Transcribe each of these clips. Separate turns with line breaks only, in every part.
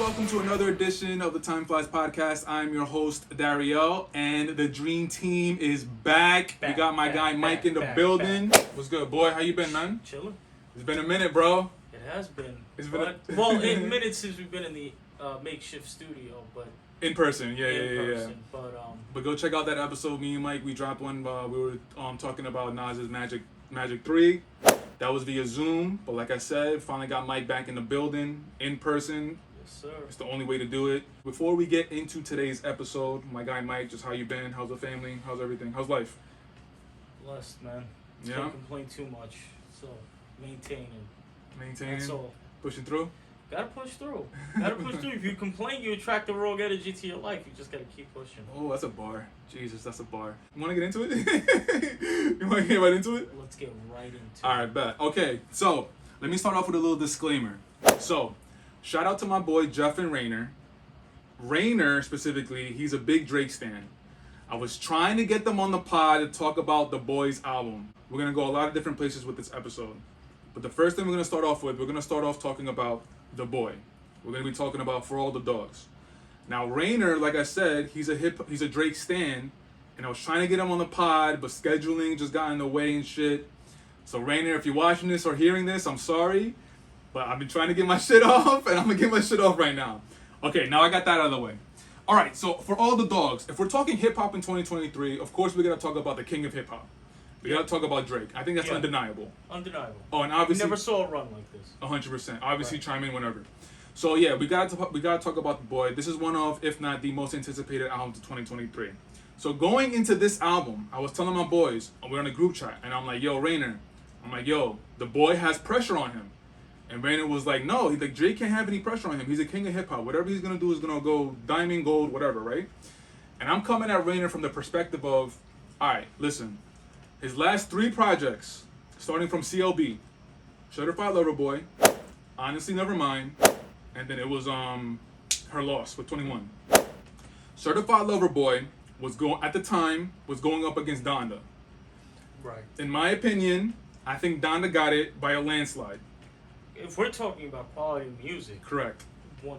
welcome to another edition of the TimeFlies podcast. I'm your host, Dario, and the dream team is back. We got my guy Mike in the building. What's good, boy? How you been, man?
Chilling.
It's been a minute, bro.
It has been.
Well,
in minutes since we've been in the makeshift studio, but
in person, yeah. But go check out that episode. Me and Mike, we dropped one. We were talking about Nas's Magic 3. That was via Zoom, but like I said, finally got Mike back in the building, in person.
Yes, sir.
It's the only way to do it. Before we get into today's episode, my guy Mike, just how you been? How's the family? How's everything? How's life?
Blessed, man.
Yeah?
Can't complain too much. So, maintaining. That's all.
Pushing through?
Gotta push through. If you complain, you attract the wrong energy to your life. You just gotta keep pushing.
Oh, that's a bar. Jesus, that's a bar. You want to get into it? You want to get right into it?
Let's get right into it.
All right, bet. Okay, so let me start off with a little disclaimer. So, shout out to my boy Jeff and Rainer. Rainer, specifically, he's a big Drake stan. I was trying to get them on the pod to talk about the Boys album. We're going to go a lot of different places with this episode. But the first thing we're going to start off with, we're going to start off talking about The Boy. We're going to be talking about For All the Dogs. Now, Rainer, like I said, he's a Drake stan, and I was trying to get him on the pod, but scheduling just got in the way and shit. So, Rainer, if you're watching this or hearing this, I'm sorry, but I've been trying to get my shit off, and I'm going to get my shit off right now. Okay, now I got that out of the way. All right, so For All the Dogs, if we're talking hip-hop in 2023, of course we got to talk about the king of hip-hop. We got to talk about Drake. I think that's undeniable.
Undeniable.
Oh, and obviously...
We never saw a run like this.
100%. Obviously, chime in whenever. So yeah, we gotta talk about The Boy. This is one of, if not the most anticipated albums of 2023. So going into this album, I was telling my boys, we're in a group chat, and I'm like, yo, Rainer, The Boy has pressure on him. And Rainer was like, no, he's like, Drake can't have any pressure on him. He's a king of hip hop. Whatever he's gonna do is gonna go diamond, gold, whatever, right? And I'm coming at Rainer from the perspective of, all right, listen, his last 3 projects, starting from CLB, Certified Lover Boy, Honestly Nevermind, and then it was Her Loss with 21. Certified Lover Boy was going up against Donda.
Right.
In my opinion, I think Donda got it by a landslide.
If we're talking about quality of music,
correct.
1000%.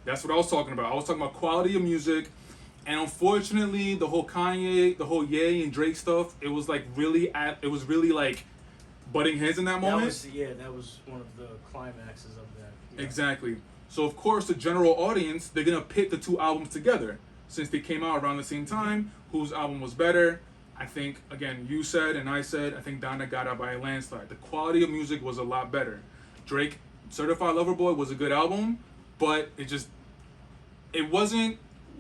That's what I was talking about. I was talking about quality of music, and unfortunately, the whole Kanye, the whole Ye and Drake stuff, it was really like butting heads in that moment.
That was one of the climaxes of that. Yeah.
Exactly. So of course the general audience, they're gonna pit the 2 albums together since they came out around the same time. Whose album was better? I think, again, you said and I said, I think Donda got out by a landslide. The quality of music was a lot better. Drake, Certified Lover Boy was a good album, but it wasn't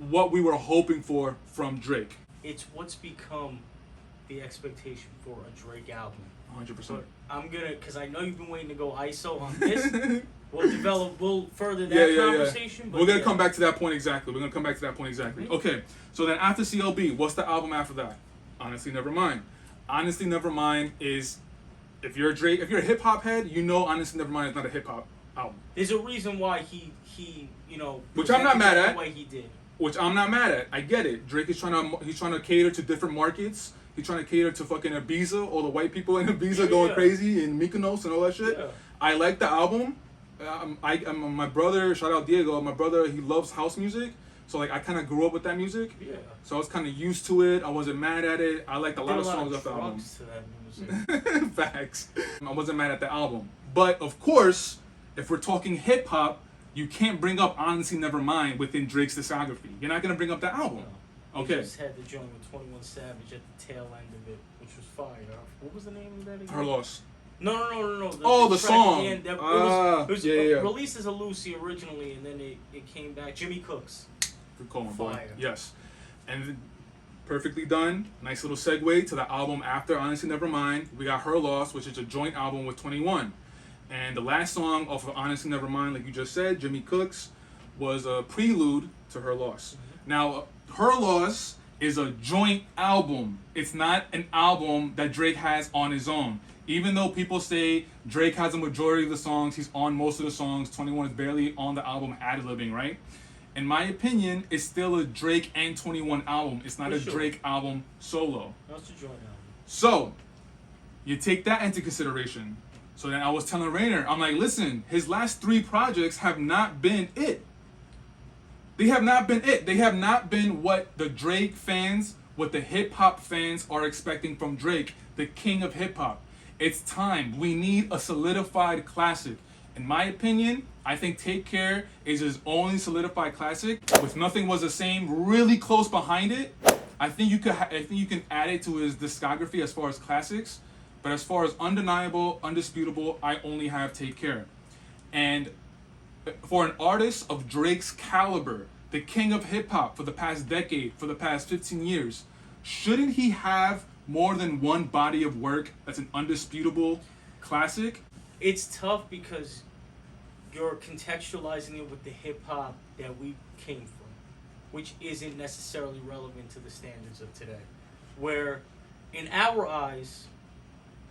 what we were hoping for from Drake.
It's what's become the expectation for a Drake album.
100%.
I'm gonna, because I know you've been waiting to go ISO on this. We'll further that conversation.
Yeah.
But
We're gonna come back to that point exactly.
Mm-hmm.
Okay, so then after CLB, what's the album after that? Honestly Nevermind. Honestly Nevermind is, if you're a hip hop head, you know Honestly Nevermind is not a hip hop album.
There's a reason why he
which I'm not mad at.
The way he did.
Which I'm not mad at. I get it. Drake is trying to cater to different markets. He's trying to cater to fucking Ibiza, all the white people in Ibiza going crazy, and Mykonos and all that shit. Yeah. I like the album. My brother, shout out Diego, my brother, he loves house music. So I kind of grew up with that music. Yeah. So I was kind of used to it. I wasn't mad at it. I liked a lot of songs off the album.
To that music.
Facts. I wasn't mad at the album. But of course, if we're talking hip hop, you can't bring up Honestly Nevermind within Drake's discography. You're not gonna bring up that album.
No.
Okay.
He just had the joint with 21 Savage at the tail end of it, which was fire. What was the name of that again?
Her Loss.
No.
The song.
It was released as a Lucy originally, and then it came back. Jimmy Cooks.
Good call, my boy. Yes. And perfectly done. Nice little segue to the album after Honestly Nevermind. We got Her Loss, which is a joint album with 21. And the last song off of Honestly Nevermind, like you just said, Jimmy Cooks, was a prelude to Her Loss. Mm-hmm. Now, Her Loss is a joint album. It's not an album that Drake has on his own. Even though people say Drake has a majority of the songs, he's on most of the songs, 21 is barely on the album ad-libbing, right? In my opinion, it's still a Drake and 21 album. It's not Drake album solo.
That's a joint album.
So, you take that into consideration. So then I was telling Rainer, I'm like, listen, his last 3 projects have not been it. They have not been it. They have not been what the Drake fans, what the hip hop fans are expecting from Drake, the king of hip hop. It's time. We need a solidified classic. In my opinion, I think Take Care is his only solidified classic. With Nothing Was the Same really close behind it, I think you can add it to his discography as far as classics. But as far as undeniable, undisputable, I only have Take Care. And for an artist of Drake's caliber, the king of hip hop for the past decade, for the past 15 years, shouldn't he have more than one body of work that's an undisputable classic?
It's tough because you're contextualizing it with the hip hop that we came from, which isn't necessarily relevant to the standards of today. Where, in our eyes,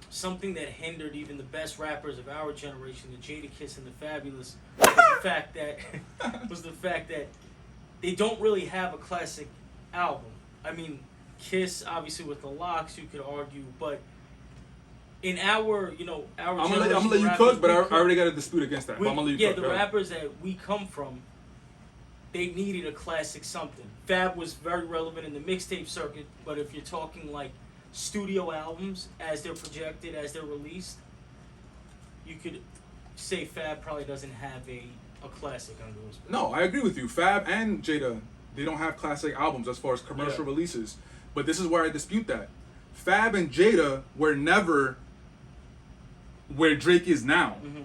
something that hindered even the best rappers of our generation, the Jadakiss and the Fabulous, was the fact that they don't really have a classic album. I mean, Kiss, obviously with the Locks, you could argue, but in our
I'm gonna let you cook, but I already got a dispute against that. But I'm gonna let you cook.
The rappers that we come from, they needed a classic something. Fab was very relevant in the mixtape circuit, but if you're talking like studio albums as they're projected, as they're released, you could say Fab probably doesn't have a classic under his belt.
No, I agree with you. Fab and Jada, they don't have classic albums as far as commercial releases. But this is where I dispute that. Fab and Jada were never where Drake is now.
Mm-hmm.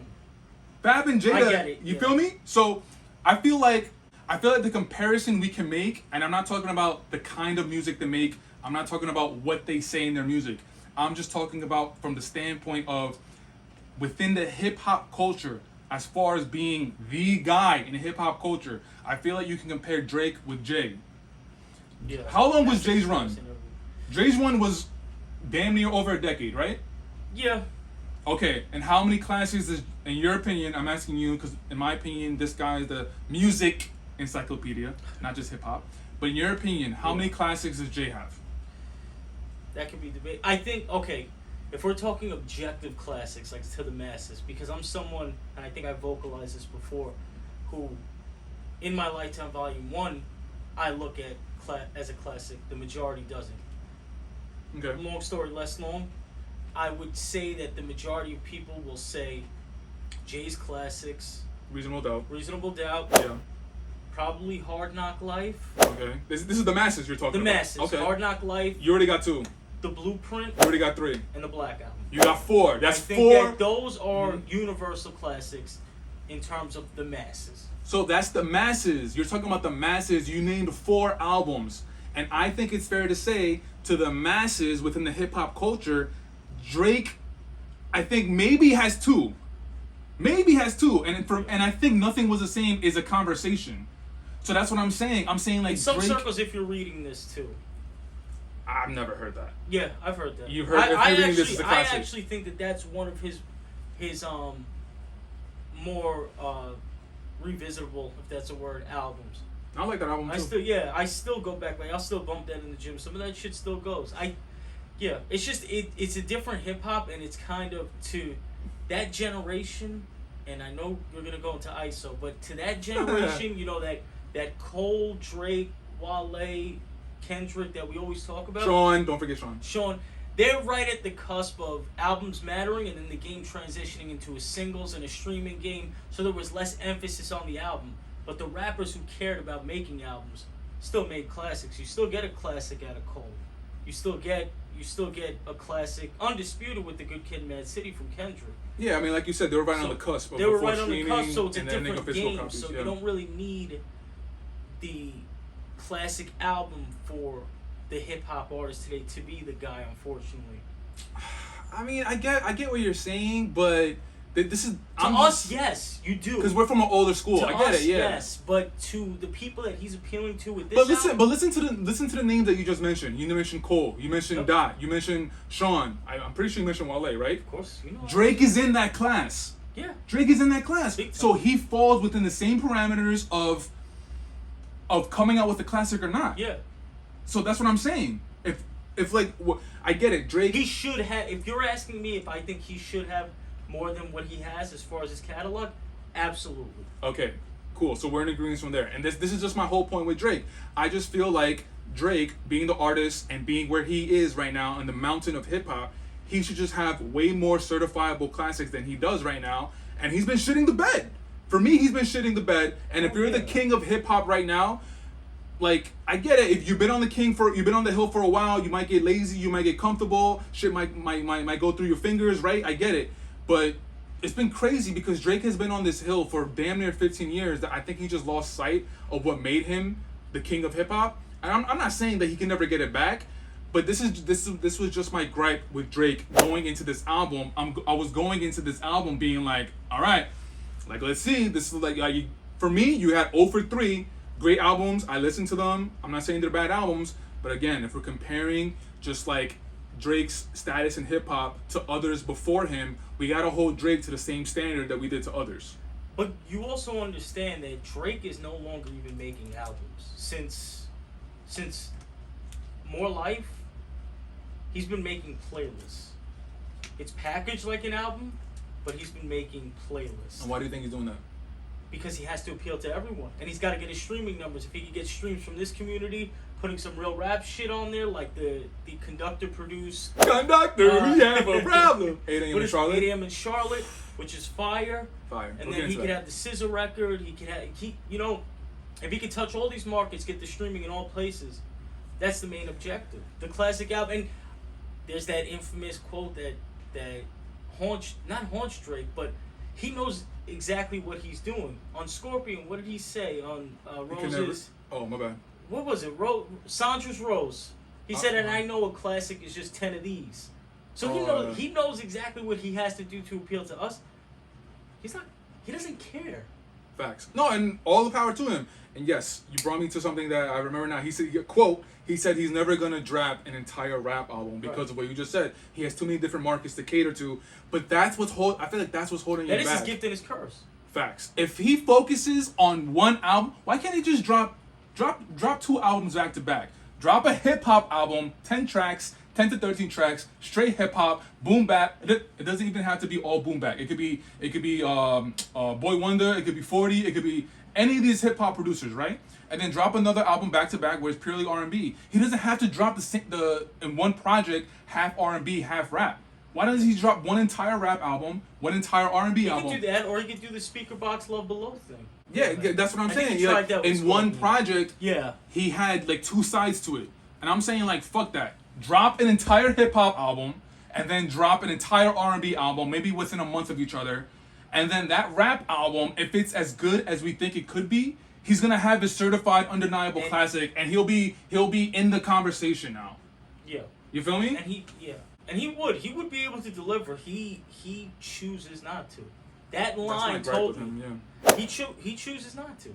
Fab and Jada,
I get it,
you feel me? So I feel like the comparison we can make, and I'm not talking about the kind of music they make, I'm not talking about what they say in their music. I'm just talking about from the standpoint of within the hip hop culture, as far as being the guy in hip hop culture, I feel like you can compare Drake with Jay.
Yeah.
How long was Jay's run? Jay's run was damn near over a decade, right?
Yeah.
Okay, and how many classics is, in your opinion, I'm asking you, because in my opinion, this guy is the music encyclopedia, not just hip hop. But in your opinion, how many classics does Jay have?
That could be debated. I think, okay, if we're talking objective classics, like to the masses, because I'm someone, and I think I vocalized this before, who, in my lifetime, Volume 1, I look at as a classic. The majority doesn't.
Okay.
Long story less long, I would say that the majority of people will say Jay's classics.
Reasonable Doubt.
Yeah. Probably Hard Knock Life.
Okay. This is the masses you're talking
about. The
masses.
Okay. Hard Knock Life.
You already got 2.
The Blueprint.
You already got 3.
And the Black Album.
You got 4. That's 4.
I think that those are universal classics in terms of the masses.
So that's the masses. You're talking about the masses. You named 4 albums. And I think it's fair to say to the masses within the hip hop culture, Drake, I think maybe has 2. Maybe has 2. And I think Nothing Was the Same is a conversation. So that's what I'm saying. I'm saying like
in some
Drake,
circles, if you're reading this too.
I've never heard that.
Yeah, I've heard that.
You've heard. This is a classic.
I actually think that that's one of his more revisitable, if that's a word, albums.
I like that album too.
I still go back. Like I'll still bump that in the gym. Some of that shit still goes. It's just it's a different hip hop, and it's kind of to that generation. And I know you're gonna go into ISO, but to that generation, you know that Cole, Drake, Wale, Kendrick that we always talk about.
Sean, don't forget Sean.
They're right at the cusp of albums mattering and then the game transitioning into a singles and a streaming game, so there was less emphasis on the album. But the rappers who cared about making albums still made classics. You still get a classic out of Cole. You still get a classic, undisputed, with the Good Kid, Mad City from Kendrick.
Yeah, I mean, like you said, they were right on the cusp.
They were right on the cusp, so it's a different game.
Copies,
so you don't really need the classic album for the hip hop artist today to be the guy, unfortunately.
I mean, I get what you're saying, but this is
yes, you do.
Because we're from an older school. I get it, yeah.
Yes, but to the people that he's appealing to with this
But listen to the names that you just mentioned. You mentioned Cole. You mentioned Dot. You mentioned Sean. I'm pretty sure you mentioned Wale, right?
Of course, you know.
Drake is in that class.
Yeah.
Drake is in that class. So he falls within the same parameters of coming out with a classic or not.
Yeah.
So that's what I'm saying. If like I get it, Drake.
He should have. If you're asking me if I think he should have more than what he has as far as his catalog, absolutely.
Okay, cool. So we're in agreement from there. And this is just my whole point with Drake. I just feel like Drake, being the artist and being where he is right now in the mountain of hip hop, he should just have way more certifiable classics than he does right now. And he's been shitting the bed. For me, he's been shitting the bed. And if you're the king of hip hop right now, like, I get it. If you've been on the hill for a while, you might get lazy, you might get comfortable, shit might go through your fingers, right? I get it. But it's been crazy because Drake has been on this hill for damn near 15 years that I think he just lost sight of what made him the king of hip hop. And I'm not saying that he can never get it back, but this was just my gripe with Drake going into this album. I was going into this album being like, all right, like, let's see. This is like for me, you had 0 for 3 great albums. I listened to them. I'm not saying they're bad albums, but again, if we're comparing just like Drake's status in hip hop to others before him, we gotta hold Drake to the same standard that we did to others.
But you also understand that Drake is no longer even making albums since More Life. He's been making playlists. It's packaged like an album, but he's been making playlists.
And why do you think he's doing that?
Because he has to appeal to everyone, and he's got to get his streaming numbers. If he can get streams from this community, putting some real rap shit on there, like the Conductor produced.
Conductor, we have a problem. 8 a.m. in Charlotte.
8 a.m. in Charlotte, which is fire.
Fire.
And then he could have the Scissor record. He could have, if he could touch all these markets, get the streaming in all places, that's the main objective. The classic album, and there's that infamous quote that haunts Drake, but he knows exactly what he's doing. On Scorpion, what did he say on Rose's?
Oh, my bad.
What was it? Sandra's Rose. He said, and I know a classic is just 10 of these. So he knows exactly what he has to do to appeal to us. He doesn't care.
Facts. No, and all the power to him. And yes, you brought me to something that I remember now. He said, quote, he said he's never going to drop an entire rap album because of what you just said. He has too many different markets to cater to. But that's what's I feel like that's what's holding him back.
That is his gift and his curse.
Facts. If he focuses on one album, why can't he just drop 2 albums back to back? Drop a hip hop album, 10 tracks, 10 to 13 tracks, straight hip hop, boom bap. It doesn't even have to be all boom bap. It could be Boy Wonder. It could be 40. It could be any of these hip hop producers, right? And then drop another album back to back where it's purely R&B. He doesn't have to drop the in one project half R&B, half rap. Why doesn't he drop one entire rap album, one entire R&B album?
He could do that, or he could do the Speaker Box Love Below thing.
Yeah, that's what I'm saying. In one project, he had like 2 sides to it. And I'm saying, like, fuck that. Drop an entire hip hop album and then drop an entire R&B album, maybe within a month of each other. And then that rap album, if it's as good as we think it could be, he's gonna have his certified undeniable classic, and he'll be in the conversation now. Yeah. You feel me?
And he would be able to deliver. He chooses not to. That line told him. He chooses not to.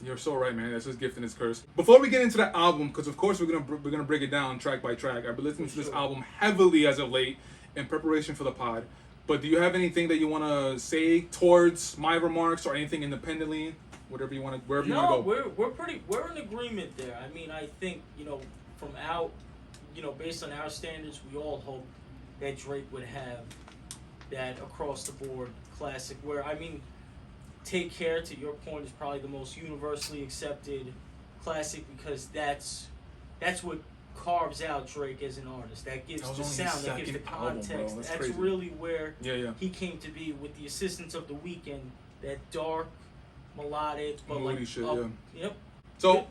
You're so right, man. That's his gift and his curse. Before we get into the album, because of course we're gonna break it down track by track. I've been listening to this album heavily as of late in preparation for the pod. But do you have anything that you want to say towards my remarks or anything independently? Wherever you want to go.
No, we're in agreement there. I mean, I think from based on our standards, we all hope that Drake would have that across the board classic. Where I mean, Take Care, to your point, is probably the most universally accepted classic because that's what carves out Drake as an artist. That gives the sound, that gives the context.
Album,
that's
crazy.
Really where he came to be with the assistance of The Weeknd. That dark, melodic, but
moody
like
shit.
Yep.
So,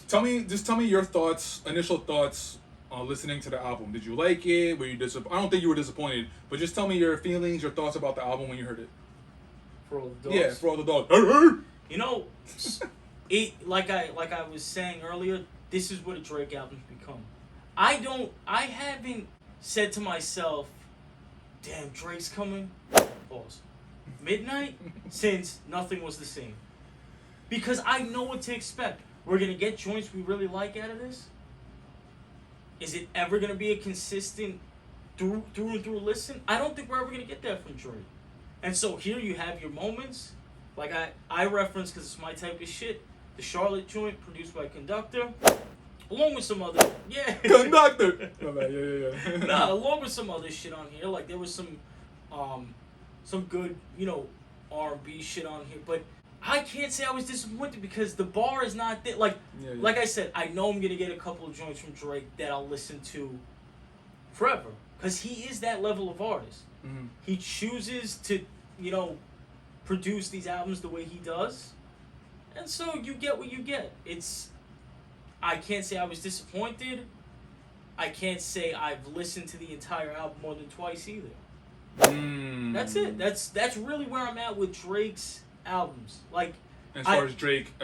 tell me your thoughts, initial thoughts on listening to the album. Did you like it? Were you disappointed? I don't think you were disappointed, but just tell me your feelings, your thoughts about the album when you heard it.
For all the dogs.
Yeah, for all the dogs.
Like I was saying earlier, this is what a Drake album's become. I haven't said to myself, damn, Drake's coming. Pause. Midnight, since Nothing Was the Same. Because I know what to expect. We're going to get joints we really like out of this. Is it ever going to be a consistent through and through listen? I don't think we're ever going to get that from Drake. And so here you have your moments. Like I reference, because it's my type of shit, the Charlotte joint produced by Conductor. Along with some other... Yeah.
Conductor! Oh, man, yeah.
Nah, along with some other shit on here. Like there was some good, R&B shit on here, but I can't say I was disappointed because the bar is not there. Like I said, I know I'm gonna get a couple of joints from Drake that I'll listen to forever because he is that level of artist.
Mm-hmm.
He chooses to, produce these albums the way he does, and so you get what you get. I can't say I was disappointed. I can't say I've listened to the entire album more than twice either. That's it. That's really where I'm at with Drake's albums. Like,
as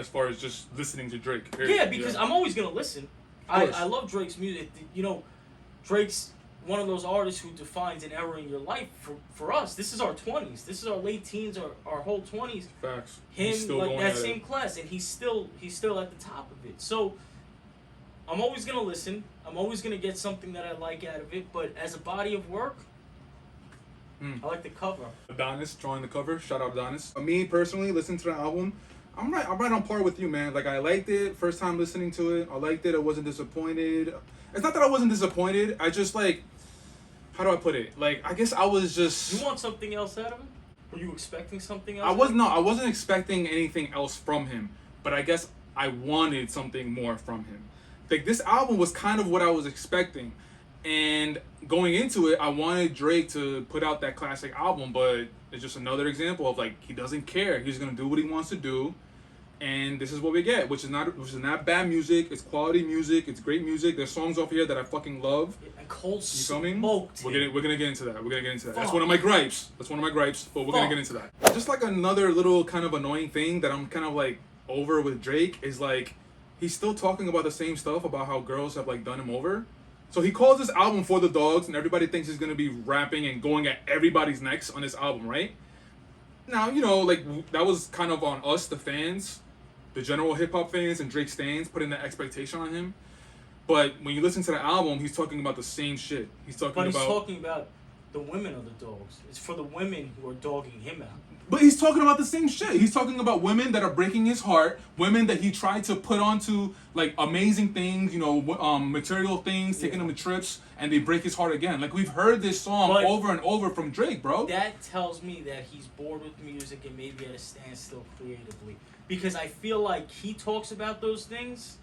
far as just listening to Drake. Period.
Yeah, because I'm always gonna listen. I love Drake's music. Drake's one of those artists who defines an era in your life. For us, this is our 20s. This is our late teens, our whole 20s.
Facts.
Him, like that same class, and he's still at the top of it. So I'm always gonna listen. I'm always gonna get something that I like out of it. But as a body of work, I like the cover.
Adonis drawing the cover. Shout out Adonis. Me personally, listening to the album, I'm right on par with you, man. Like, I liked it. First time listening to it, I liked it. I wasn't disappointed. It's not that I wasn't disappointed. I just, like, how do I put it? Like, I guess I was just.
You want something else out of him? Were you expecting something else?
I wasn't expecting anything else from him. But I guess I wanted something more from him. Like, this album was kind of what I was expecting. And going into it, I wanted Drake to put out that classic album, but it's just another example of, like, he doesn't care. He's gonna do what he wants to do, and this is what we get, which is not bad music. It's quality music. It's great music. There's songs off here that I fucking love.
And Cold
You feel me?
Smoked.
We're gonna get into that.
Fuck.
That's one of my gripes. But we're gonna get into that. Just like another little kind of annoying thing that I'm kind of like over with Drake is like he's still talking about the same stuff about how girls have like done him over. So he calls this album For the Dogs, and everybody thinks he's gonna be rapping and going at everybody's necks on this album, right? Now, like, that was kind of on us, the fans, the general hip-hop fans and Drake stans, putting that expectation on him. But when you listen to the album, he's talking about the same shit. He's talking
about the women of the dogs. It's for the women who are dogging him out.
But he's talking about the same shit. He's talking about women that are breaking his heart, women that he tried to put onto, like, amazing things, material things, taking them to trips, and they break his heart again. Like, we've heard this song over and over from Drake, bro.
That tells me that he's bored with music and maybe at a standstill creatively. Because I feel like he talks about those things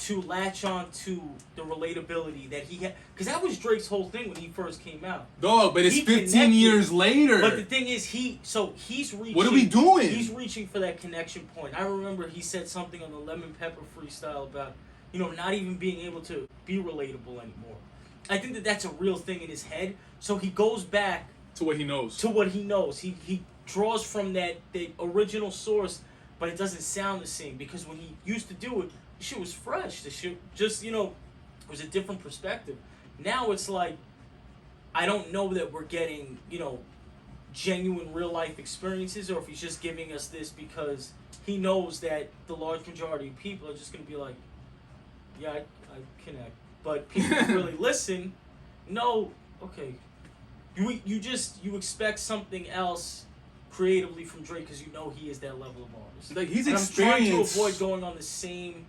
to latch on to the relatability that he had. Because that was Drake's whole thing when he first came out.
Dog, but it's 15 years later.
But the thing is, he's reaching.
What are we doing?
He's reaching for that connection point. I remember he said something on the Lemon Pepper freestyle about, not even being able to be relatable anymore. I think that that's a real thing in his head. So he goes back
to what he knows.
He draws from the original source, but it doesn't sound the same because when he used to do it, the shit was fresh. The shit just, it was a different perspective. Now it's like, I don't know that we're getting, genuine real life experiences, or if he's just giving us this because he knows that the large majority of people are just going to be like, yeah, I connect. But people who really listen, no, okay. You expect something else creatively from Drake because he is that level of artist.
Like, he's
experienced. I'm trying to avoid going on the same,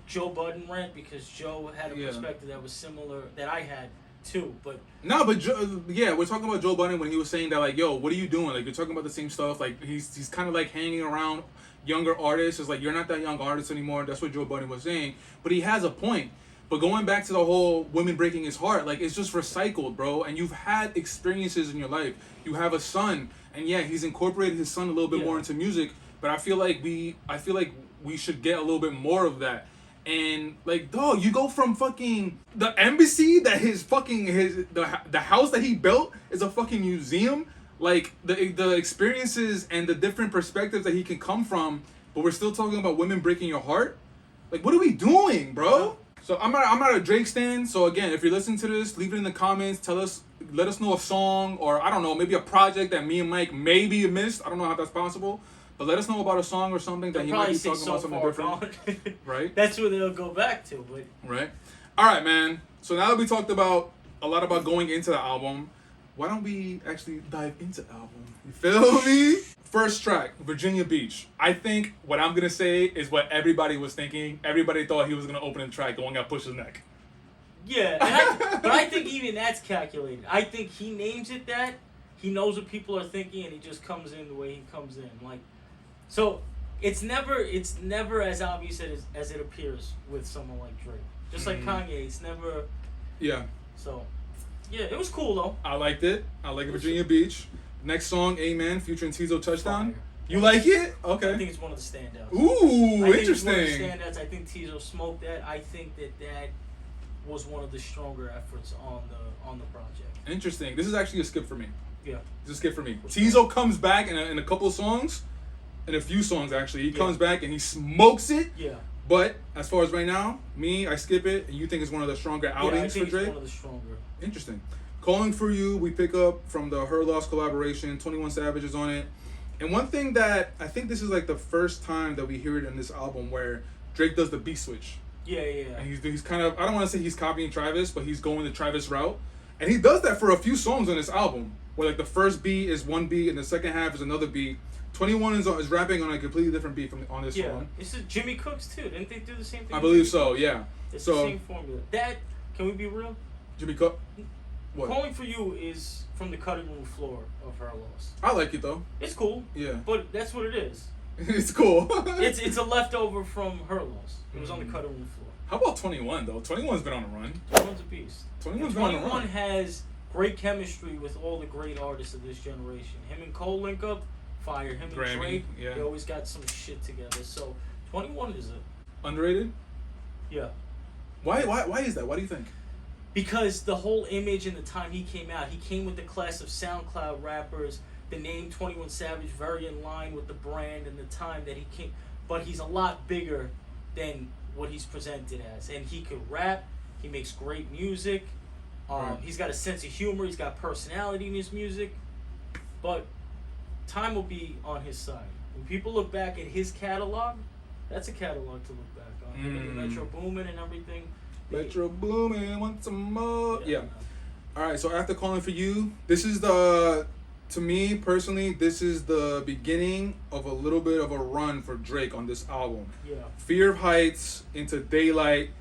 Joe Budden rant because Joe had a perspective that was similar that I had too. But
no, but we're talking about Joe Budden when he was saying that, like, yo, what are you doing? Like, you're talking about the same stuff. Like, he's kind of like hanging around younger artists. It's like, you're not that young artist anymore. That's what Joe Budden was saying. But he has a point. But going back to the whole women breaking his heart, like, it's just recycled, bro. And you've had experiences in your life. You have a son, and he's incorporated his son a little bit more into music. But I feel like we should get a little bit more of that. And, like, dog, you go from fucking the embassy that the house that he built is a fucking museum. Like, the experiences and the different perspectives that he can come from, but we're still talking about women breaking your heart. Like, what are we doing, bro? So I'm not a Drake stan. So again, if you're listening to this, leave it in the comments. Let us know a song, or I don't know, maybe a project that me and Mike maybe missed. I don't know how that's possible, but let us know about a song or something that he might be talking about something different. Right?
That's where they'll go back to. But
right. All right, man. So now that we talked about a lot about going into the album, why don't we actually dive into the album? You feel me? First track, Virginia Beach. I think what I'm going to say is what everybody was thinking. Everybody thought he was going to open the track going at Push's neck.
Yeah, but I think even that's calculated. I think he names it that. he knows what people are thinking, and he just comes in the way he comes in. Like, so it's never as obvious as it appears with someone like Drake. Just like Kanye, it's never.
Yeah.
So, yeah, it was cool though.
I liked it. I like Virginia Beach. Next song, Amen, featuring Tizo Touchdown.
Fire.
You like it? Okay.
I think it's one of the standouts.
Ooh,
I think
interesting.
It's one of the standouts. I think Tizo smoked that. I think that was one of the stronger efforts on the project.
Interesting. This is actually a skip for me.
Yeah.
It's a skip for me. Tizo comes back in a couple of songs, in a few songs actually. He comes back and he smokes it.
Yeah.
But as far as right now, I skip it, and you think it's one of the stronger outings for Drake?
It's one of the stronger.
Interesting. Calling for You, we pick up from the Her Loss collaboration. 21 Savage is on it. And one thing that I think this is like the first time that we hear it in this album where Drake does the beat switch.
Yeah.
And he's kind of, I don't want to say he's copying Travis, but he's going the Travis route. And he does that for a few songs on this album, where like the first beat is one beat and the second half is another beat. 21 is rapping on a completely different beat on this song.
This is Jimmy Cooks too. Didn't they do the same thing?
I believe so, yeah.
It's the same formula. That, can we be real?
Jimmy Cook? What?
Calling for You is from the cutting room floor of Her Loss.
I like it though.
It's cool.
Yeah.
But that's what it is.
It's cool.
it's a leftover from Her Loss. It was on the cutting room floor.
How about 21 though? 21's been on a run.
21's a beast.
21's been on a run.
21 has great chemistry with all the great artists of this generation. Him and Cole link up, fire. Him and
Grammy,
Drake,
yeah.
they always got some shit together. So 21 is
Underrated?
Yeah.
Why is that? Why do you think?
Because the whole image and the time he came out, he came with the class of SoundCloud rappers. The name 21 Savage very in line with the brand and the time that he came. But he's a lot bigger than what he's presented as. And he could rap. He makes great music.
Right.
He's got a sense of humor. He's got personality in his music. But time will be on his side. When people look back at his catalog, that's a catalog to look back on. Him and the Metro Boomin and everything.
Metro Boomin, want some more? Yeah.
No.
All right, so after Calling for You, this is to me personally, this is the beginning of a little bit of a run for Drake on this album.
Yeah.
Fear of Heights into Daylight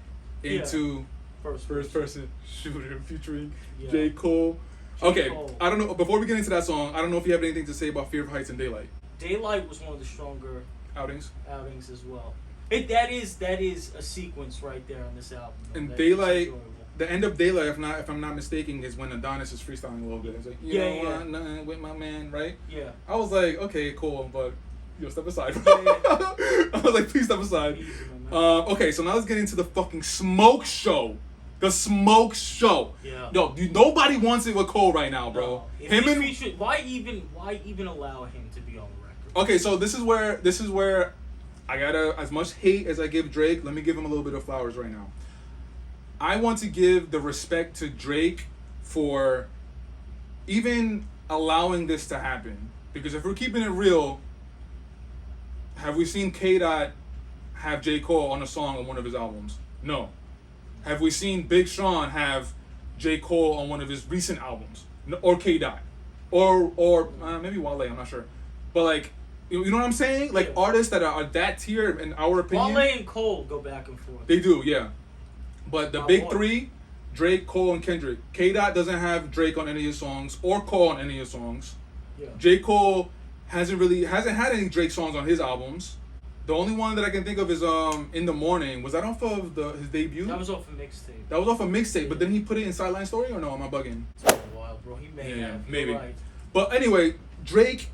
into
First
person shooter featuring
Yeah.
J. Cole.
J. Cole.
I don't know. Before we get into that song, I don't know if you have anything to say about Fear of Heights and Daylight.
Daylight was one of the stronger
Outings.
as well. That is a sequence right there on this album.
And
that is
Daylight,
enjoyable.
the end of Daylight, if I'm not mistaken, is when Adonis is freestyling a little bit. It's like, you don't want nothing with my man, right?
Yeah.
I was like, okay, cool, but step aside.
Yeah.
I was like, please step aside.
Easy, my man.
Okay, so now let's get into the fucking smoke show. The smoke show.
Yeah.
No, nobody wants it with Cole right now, bro.
No. If
Him
he
and
featured, why even allow him to be on the record?
okay, so this is where I gotta, as much hate as I give Drake, let me give him a little bit of flowers right now. I want to give the respect to Drake for even allowing this to happen. Because if we're keeping it real, have we seen K-Dot have J. Cole on a song on one of his albums? No. Have we seen Big Sean have J. Cole on one of his recent albums? No, or K-Dot? Or maybe Wale, I'm not sure. But like, you know what I'm saying? Like artists that are that tier, in our opinion.
Wale and Cole go back and forth.
They do, yeah. But the
My
big
boy.
three, Drake, Cole, and Kendrick. K-Dot doesn't have Drake on any of his songs or Cole on any of his songs.
Yeah.
J. Cole hasn't had any Drake songs on his albums. The only one that I can think of is In the Morning. Was that off of his debut?
That was off a mixtape.
That was off a mixtape, but then he put it in Sideline Story, or no? Am I bugging?
It's been a while, bro. He may have. You're
maybe.
right.
But anyway, Drake,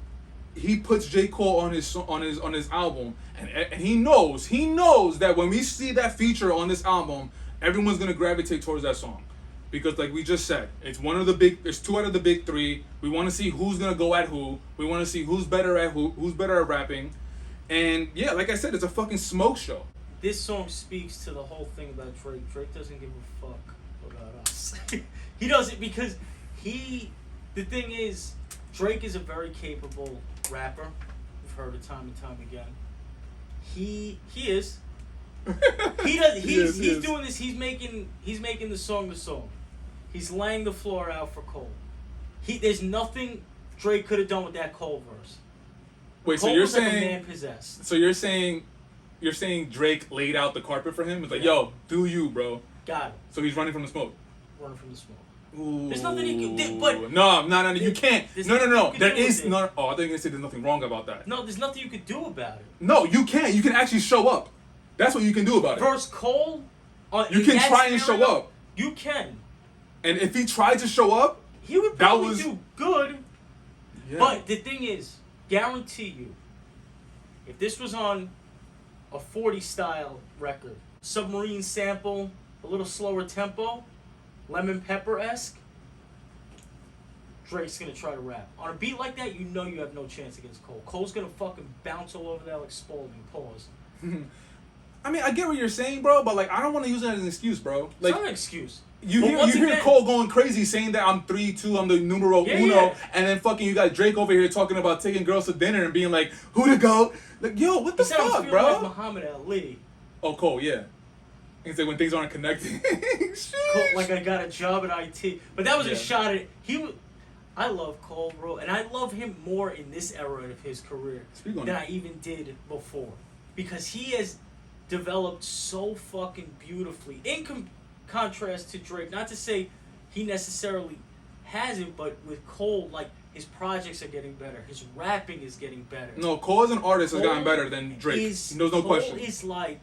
he puts J. Cole on his album, and he knows that when we see that feature on this album, everyone's gonna gravitate towards that song, because like we just said, it's there's two out of the big three. We want to see who's gonna go at who. We want to see who's better at rapping, and yeah, like I said, it's a fucking smoke show.
This song speaks to the whole thing about Drake. Drake doesn't give a fuck about us. He doesn't, because the thing is, Drake is a very capable rapper. We've heard it time and time again. He is. He's doing this. He's making the song. He's laying the floor out for Cole. There's nothing Drake could have done with that Cole verse.
Wait,
Cole
so you're
was like a
saying
man possessed.
So you're saying Drake laid out the carpet for him? It's like, yo, do you, bro?
Got it.
So he's running from the smoke.
Running from the smoke.
Ooh.
There's nothing you can. But
no, you can't. No. There is
no.
no. Oh, I thought you were gonna say there's nothing wrong about that.
No, there's nothing you could do about it.
No, you can't. You can actually show up. That's what you can do about it.
Versus Cole,
you can try and show up.
You can.
And if he tried to show up,
he would probably do good. Yeah. But the thing is, guarantee you, if this was on a 40 style record, submarine sample, a little slower tempo, lemon pepper-esque, Drake's gonna try to rap. On a beat like that, you know you have no chance against Cole. Cole's gonna fucking bounce all over that like Spalding. Pause.
I mean, I get what you're saying, bro, but like I don't want to use that as an excuse, bro. Like,
it's not an excuse.
You hear Cole going crazy saying that I'm 3-2, I'm the numero uno, and then fucking you got Drake over here talking about taking girls to dinner and being like, who to go? Like, yo, what the fuck, bro?
Like Muhammad Ali.
Oh, Cole, yeah. He said when things aren't connecting.
Cole, like I got a job at IT, but that was a shot at I love Cole, bro, and I love him more in this era of his career than I even did before, because he has developed so fucking beautifully. In contrast to Drake, not to say he necessarily hasn't, but with Cole, like his projects are getting better, his rapping is getting better.
No, Cole as an artist has gotten better than Drake. There's no question.
Cole is like,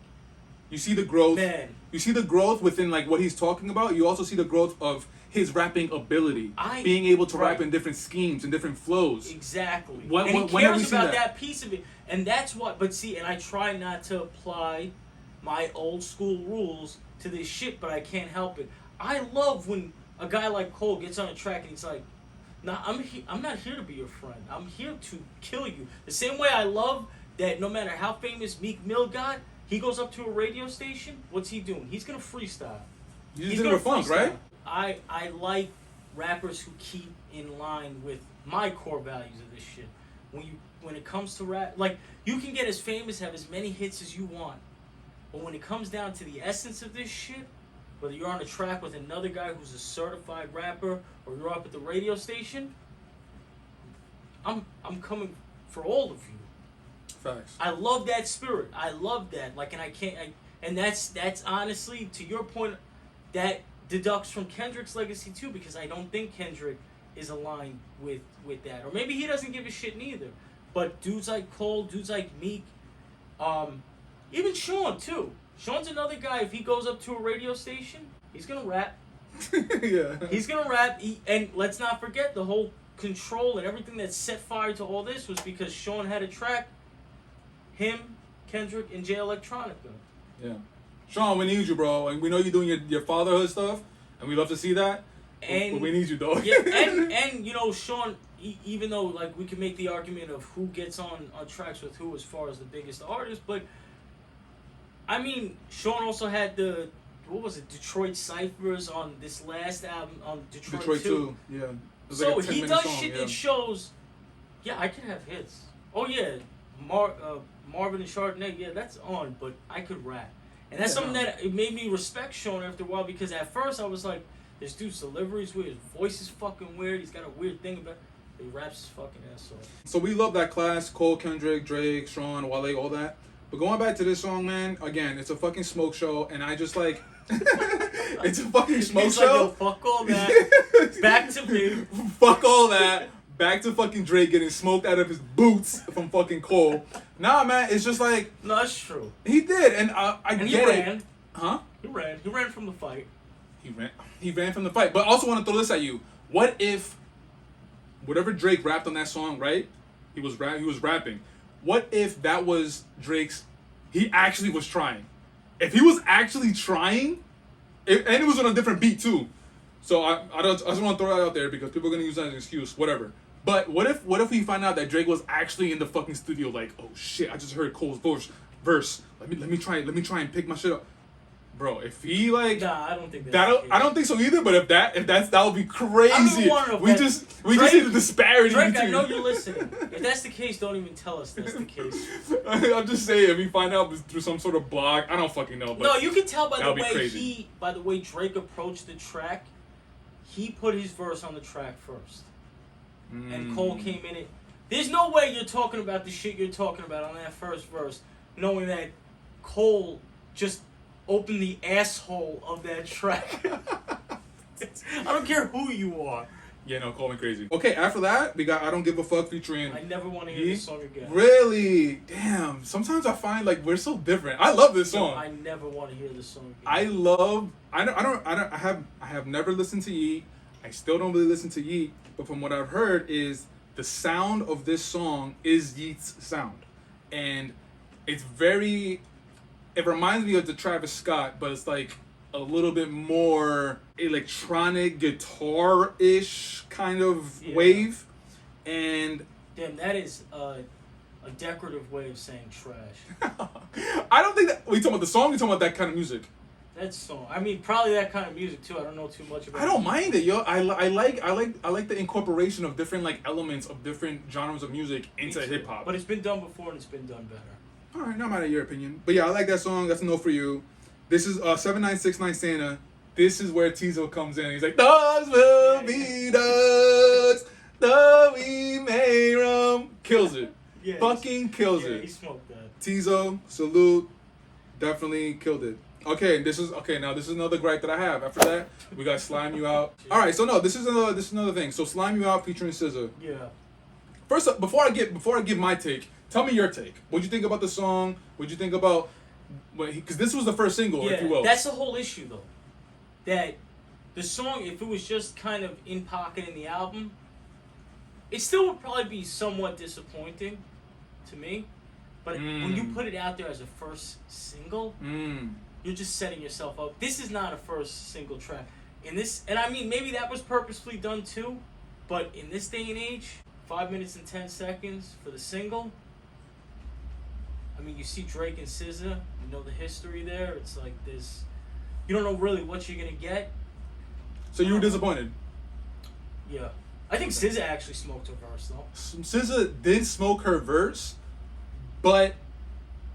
you see the growth.
Man.
You see the growth within like what he's talking about. You also see the growth of his rapping ability, being able to rap in different schemes and different flows.
Exactly. And he cares about that piece of it, and that's what. But see, and I try not to apply my old school rules to this shit, but I can't help it. I love when a guy like Cole gets on a track and he's like, "Nah, I'm not here to be your friend. I'm here to kill you." The same way I love that no matter how famous Meek Mill got, he goes up to a radio station. What's he doing? He's gonna freestyle.
He's gonna funk, right?
I like rappers who keep in line with my core values of this shit. When it comes to rap, like you can get as famous, have as many hits as you want, but when it comes down to the essence of this shit, whether you're on a track with another guy who's a certified rapper or you're up at the radio station, I'm coming for all of you.
Facts.
I love that spirit. I love that. Like, and and that's honestly, to your point, that deducts from Kendrick's legacy too, because I don't think Kendrick is aligned with that, or maybe he doesn't give a shit neither. But dudes like Cole, dudes like Meek, even Sean too. Sean's another guy. If he goes up to a radio station, he's gonna rap.
Yeah.
He's gonna rap. And let's not forget the whole Control and everything that set fire to all this was because Sean had a track. Him, Kendrick, and Jay Electronica.
Yeah. Sean, we need you, bro. And we know you're doing your fatherhood stuff, and we love to see that. But we need you, dog.
Yeah, and you know, Sean, even though like we can make the argument of who gets on tracks with who as far as the biggest artist, but I mean, Sean also had Detroit Cyphers on this last album on Detroit 2.
Yeah.
So
like
he does shit that shows, yeah, I can have hits. Oh yeah, Marvin and Chardonnay, yeah, that's on, but I could rap. And that's something that it made me respect Sean after a while, because at first I was like, this dude's delivery is weird, his voice is fucking weird, he's got a weird thing about it. He raps his fucking ass off.
So we love that class, Cole, Kendrick, Drake, Sean, Wale, all that. But going back to this song, man, again, it's a fucking smoke show, and I just like... it's a fucking smoke show.
Like, yo, fuck all that. Back to me.
Fuck all that. Back to fucking Drake getting smoked out of his boots from fucking Cole. Nah, man, it's just like...
No, that's true.
He did, and I
get
it.
He ran.
Huh?
He ran from the fight.
He ran from the fight. But I also want to throw this at you. What if... whatever Drake rapped on that song, right? He was rapping. What if that was Drake's... he actually was trying. If he was actually trying... and it was on a different beat, too. So I just want to throw that out there because people are going to use that as an excuse, whatever. But what if we find out that Drake was actually in the fucking studio like, oh shit, I just heard Cole's verse. Let me try and pick my shit up. Bro, if he like...
Nah, I don't think that's
I don't think so either, but if that would be crazy. We just see the disparity
Drake,
between...
I know you're listening. If that's the case, don't even tell us that's the case.
I'm just saying, if we find out through some sort of blog, I don't fucking know. But
no, you can tell by the way Drake approached the track. He put his verse on the track first. And Cole came in it. There's no way you're talking about the shit you're talking about on that first verse, knowing that Cole just opened the asshole of that track. I don't care who you are.
Yeah, no, call me crazy. Okay, after that, we got I Don't Give a Fuck featuring...
I never want to hear this song again.
Really? Damn. Sometimes I find like we're so different. I love this song.
No, I never want to hear this song again.
I have never listened to Yeet. I still don't really listen to Yeet, but from what I've heard is the sound of this song is Yeet's sound. And it's very... It reminds me of the Travis Scott, but it's like a little bit more electronic guitar-ish kind of wave. And
damn, that is a decorative way of saying trash.
I don't think that... Are you talking about the song? Or you talking about that kind of music?
That song. I mean, probably that kind of music too. I don't know too much about it.
I don't mind it, yo. I like the incorporation of different like elements of different genres of music into hip hop.
But it's been done before and it's been done better.
All right, not matter your opinion, but yeah, I like that song. That's a no for you. This is 7969 Santa. This is where Tizo comes in. He's like, "Those will be those, though we may roam." Kills it.
Yeah,
Fucking kills it.
He smoked that.
Tizo, salute. Definitely killed it. Okay, now this is another gripe that I have. After that, we got Slime You Out. All right, so no, this is another thing. So Slime You Out featuring SZA.
Yeah.
First up, before I give my take, tell me your take. What'd you think about the song? What'd you think about? Because this was the first single, if you will.
That's the whole issue though. That the song, if it was just kind of in pocket in the album, it still would probably be somewhat disappointing to me. But when you put it out there as a first single. You're just setting yourself up. This is not a first single track. And I mean, maybe that was purposefully done too, but in this day and age, 5 minutes and 10 seconds for the single. I mean, you see Drake and SZA, you know the history there. It's like this, you don't know really what you're gonna get.
So you were disappointed?
Yeah. I think SZA actually smoked her verse though.
SZA did smoke her verse, but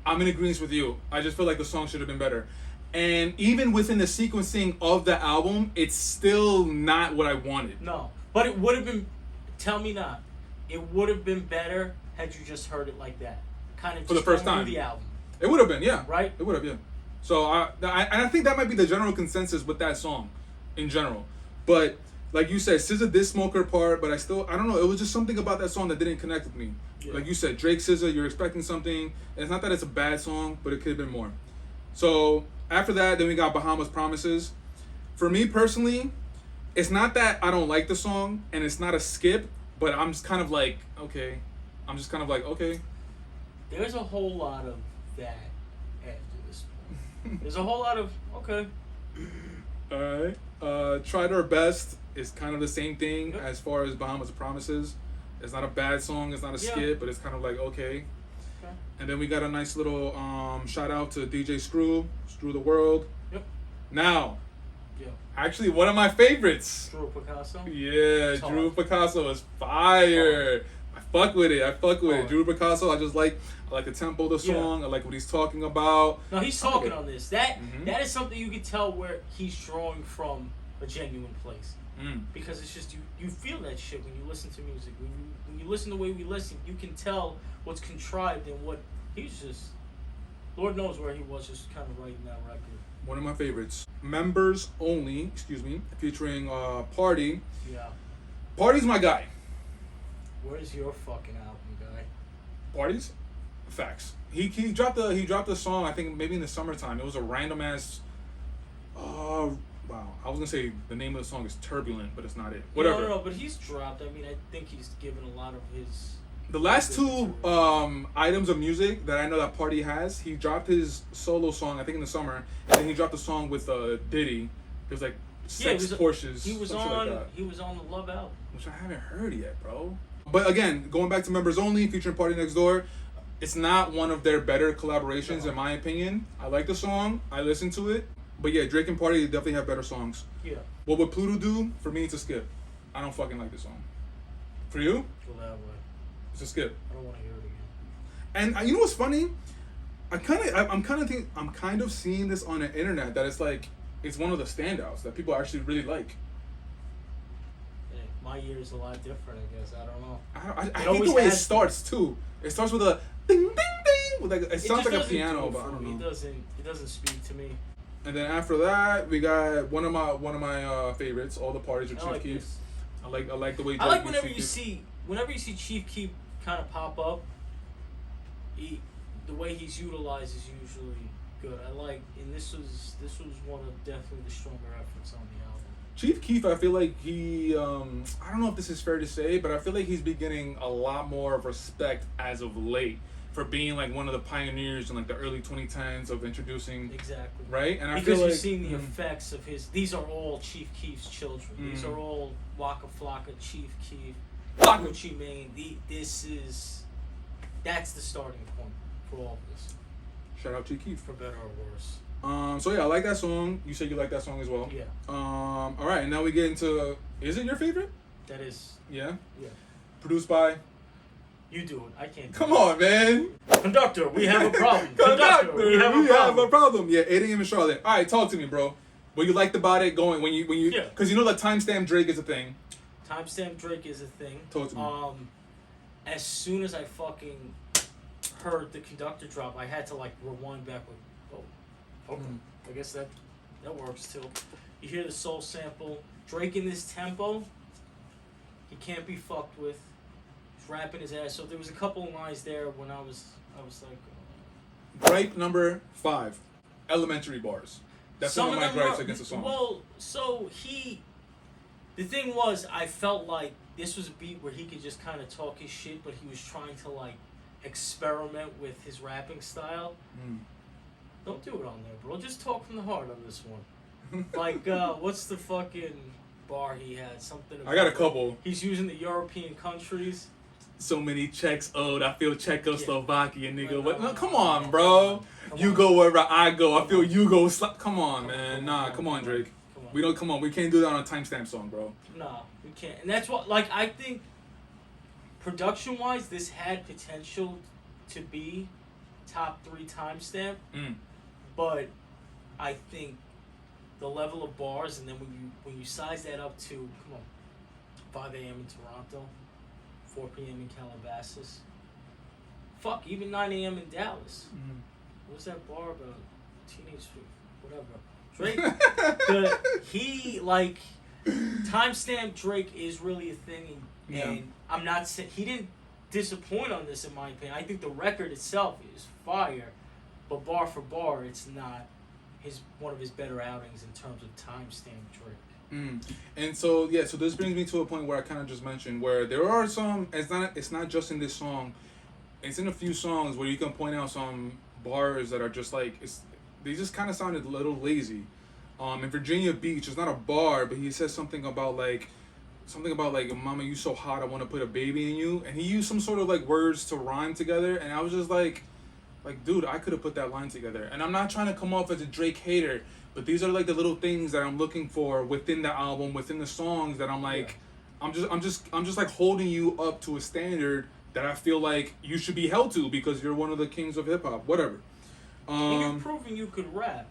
I'm in agreement with you. I just feel like the song should have been better. And even within the sequencing of the album, it's still not what I wanted.
No. But it would have been, tell me not, it would have been better had you just heard it like that. Kind of
for the first time.
The album.
It would have been, yeah.
Right?
It would have, yeah. So I think that might be the general consensus with that song in general. But like you said, SZA did smoke her part, but I don't know, it was just something about that song that didn't connect with me. Yeah. Like you said, Drake, SZA, you're expecting something. And it's not that it's a bad song, but it could have been more. So after that, then we got Bahamas Promises. For me personally, it's not that I don't like the song, and it's not a skip, but I'm just kind of like, okay.
There's a whole lot of that after this point. There's a whole lot of, okay.
Alright. Tried Our Best is kind of the same thing as far as Bahamas Promises. It's not a bad song, it's not a skip, but it's kind of like, okay. And then we got a nice little shout out to DJ Screw the World. Yep. Now, actually one of my favorites.
Drew Picasso?
Yeah, Drew Picasso is fire. I fuck with it. Drew Picasso, I like the tempo of the song. I like what he's talking about.
No, he's talking on this. That is something you can tell where he's drawing from a genuine place. Because it's just you feel that shit when you listen to music. When you listen the way we listen, you can tell what's contrived and what he's just. Lord knows where he was just kind of writing that record.
One of my favorites, Members Only, featuring Party.
Yeah.
Party's my guy.
Where's your fucking album, guy?
Party's? Facts. He dropped the song, I think maybe in the summertime. It was a random ass. Wow, I was gonna say the name of the song is Turbulent, but it's not it. Whatever.
No, but he's dropped. I mean, I think he's given a lot of his.
The last two items of music that I know that Party has, he dropped his solo song, I think in the summer, and then he dropped a song with Diddy. It was like sex Porsches.
He was on the Love album,
which I haven't heard yet, bro. But again, going back to Members Only, featuring Party Next Door, it's not one of their better collaborations in my opinion. I like the song, I listen to it. But yeah, Drake and Party definitely have better songs.
Yeah.
What would Pluto do? For me, it's a skip. I don't fucking like this song. For you?
Go that way.
It's a skip.
I don't want to hear it again.
And you know what's funny? I'm kind of seeing this on the internet that it's like it's one of the standouts that people actually really like.
Yeah, my year is a lot different, I guess. I don't know.
I hate the way it starts too. It starts with a ding ding ding. With like it sounds like a piano, but I don't know.
It doesn't speak to me.
And then after that, we got one of my favorites, All the Parties with
I
Chief
like
Keef.
this.
I like the way
I like
Drake
whenever
used
you
Chief
see Chief Keef kind of pop up. The way he's utilized is usually good. I like, and this was one of definitely the stronger efforts on the album.
Chief Keef, I feel like he, I don't know if this is fair to say, but I feel like he's been getting a lot more of respect as of late for being like one of the pioneers in like the early 2010s of introducing,
Exactly.
right? And I
because
feel
you've
like,
seen the effects of his. These are all Chief Keef's children. These are all Waka Flocka, Chief Keef, Gucci Mane. That's the starting point for all of this,
shout out Chief Keef.
for better or worse.
So yeah, I like that song. You said you like that song as well.
Yeah.
All right, and now we get into, is it your favorite?
That is.
Yeah.
Yeah.
Produced by.
You do it. I can't.
Come on, man.
Conductor, we have a problem.
Conductor,
we have a problem.
Yeah, 8 a.m. in Charlotte. All right, talk to me, bro. What you liked about it going when you
Yeah.
because you know that timestamp Drake is a thing.
Timestamp Drake is a thing.
Talk to me.
As soon as I fucking heard the conductor drop, I had to like rewind back with, oh, okay. I guess that works too. You hear the soul sample. Drake in this tempo, he can't be fucked with. He's rapping his ass. So there was a couple of lines there when I was like,
Gripe number 5, elementary bars. That's one of my gripes against the song.
Well, so the thing was, I felt like this was a beat where he could just kind of talk his shit, but he was trying to like experiment with his rapping style. Don't do it on there, bro. Just talk from the heart on this one. Like, what's the fucking bar he had? Something.
I got a couple.
He's using the European countries.
So many checks owed. I feel Czechoslovakia, nigga.
Right,
No, come on, bro. You go wherever I go. I feel you go. Come on, man. Come on, Drake. We don't. Come on. We can't do that on a timestamp song, bro.
Nah, we can't. And that's what. Like, I think, production-wise, this had potential to be top 3 timestamp. But I think the level of bars, and then when you size that up to, come on, 5 a.m. in Toronto, 4 p.m. in Calabasas, fuck, even 9 a.m. in Dallas. What's that bar about? Teenage, whatever. Drake, he like timestamp Drake is really a thing, and I'm not saying he didn't disappoint on this in my opinion. I think the record itself is fire. But bar for bar, it's not one of his better outings in terms of timestamp Drake.
And so so this brings me to a point where I kind of just mentioned where there are some. It's not just in this song. It's in a few songs where you can point out some bars that are just like they just kind of sounded a little lazy. In Virginia Beach, it's not a bar, but he says something about like "Mama, you so hot, I want to put a baby in you," and he used some sort of like words to rhyme together, and I was just like, dude, I could have put that line together. And I'm not trying to come off as a Drake hater, but these are like the little things that I'm looking for within the album, within the songs that I'm like, I'm just like holding you up to a standard that I feel like you should be held to because you're one of the kings of hip hop, whatever.
And you've proven you could rap.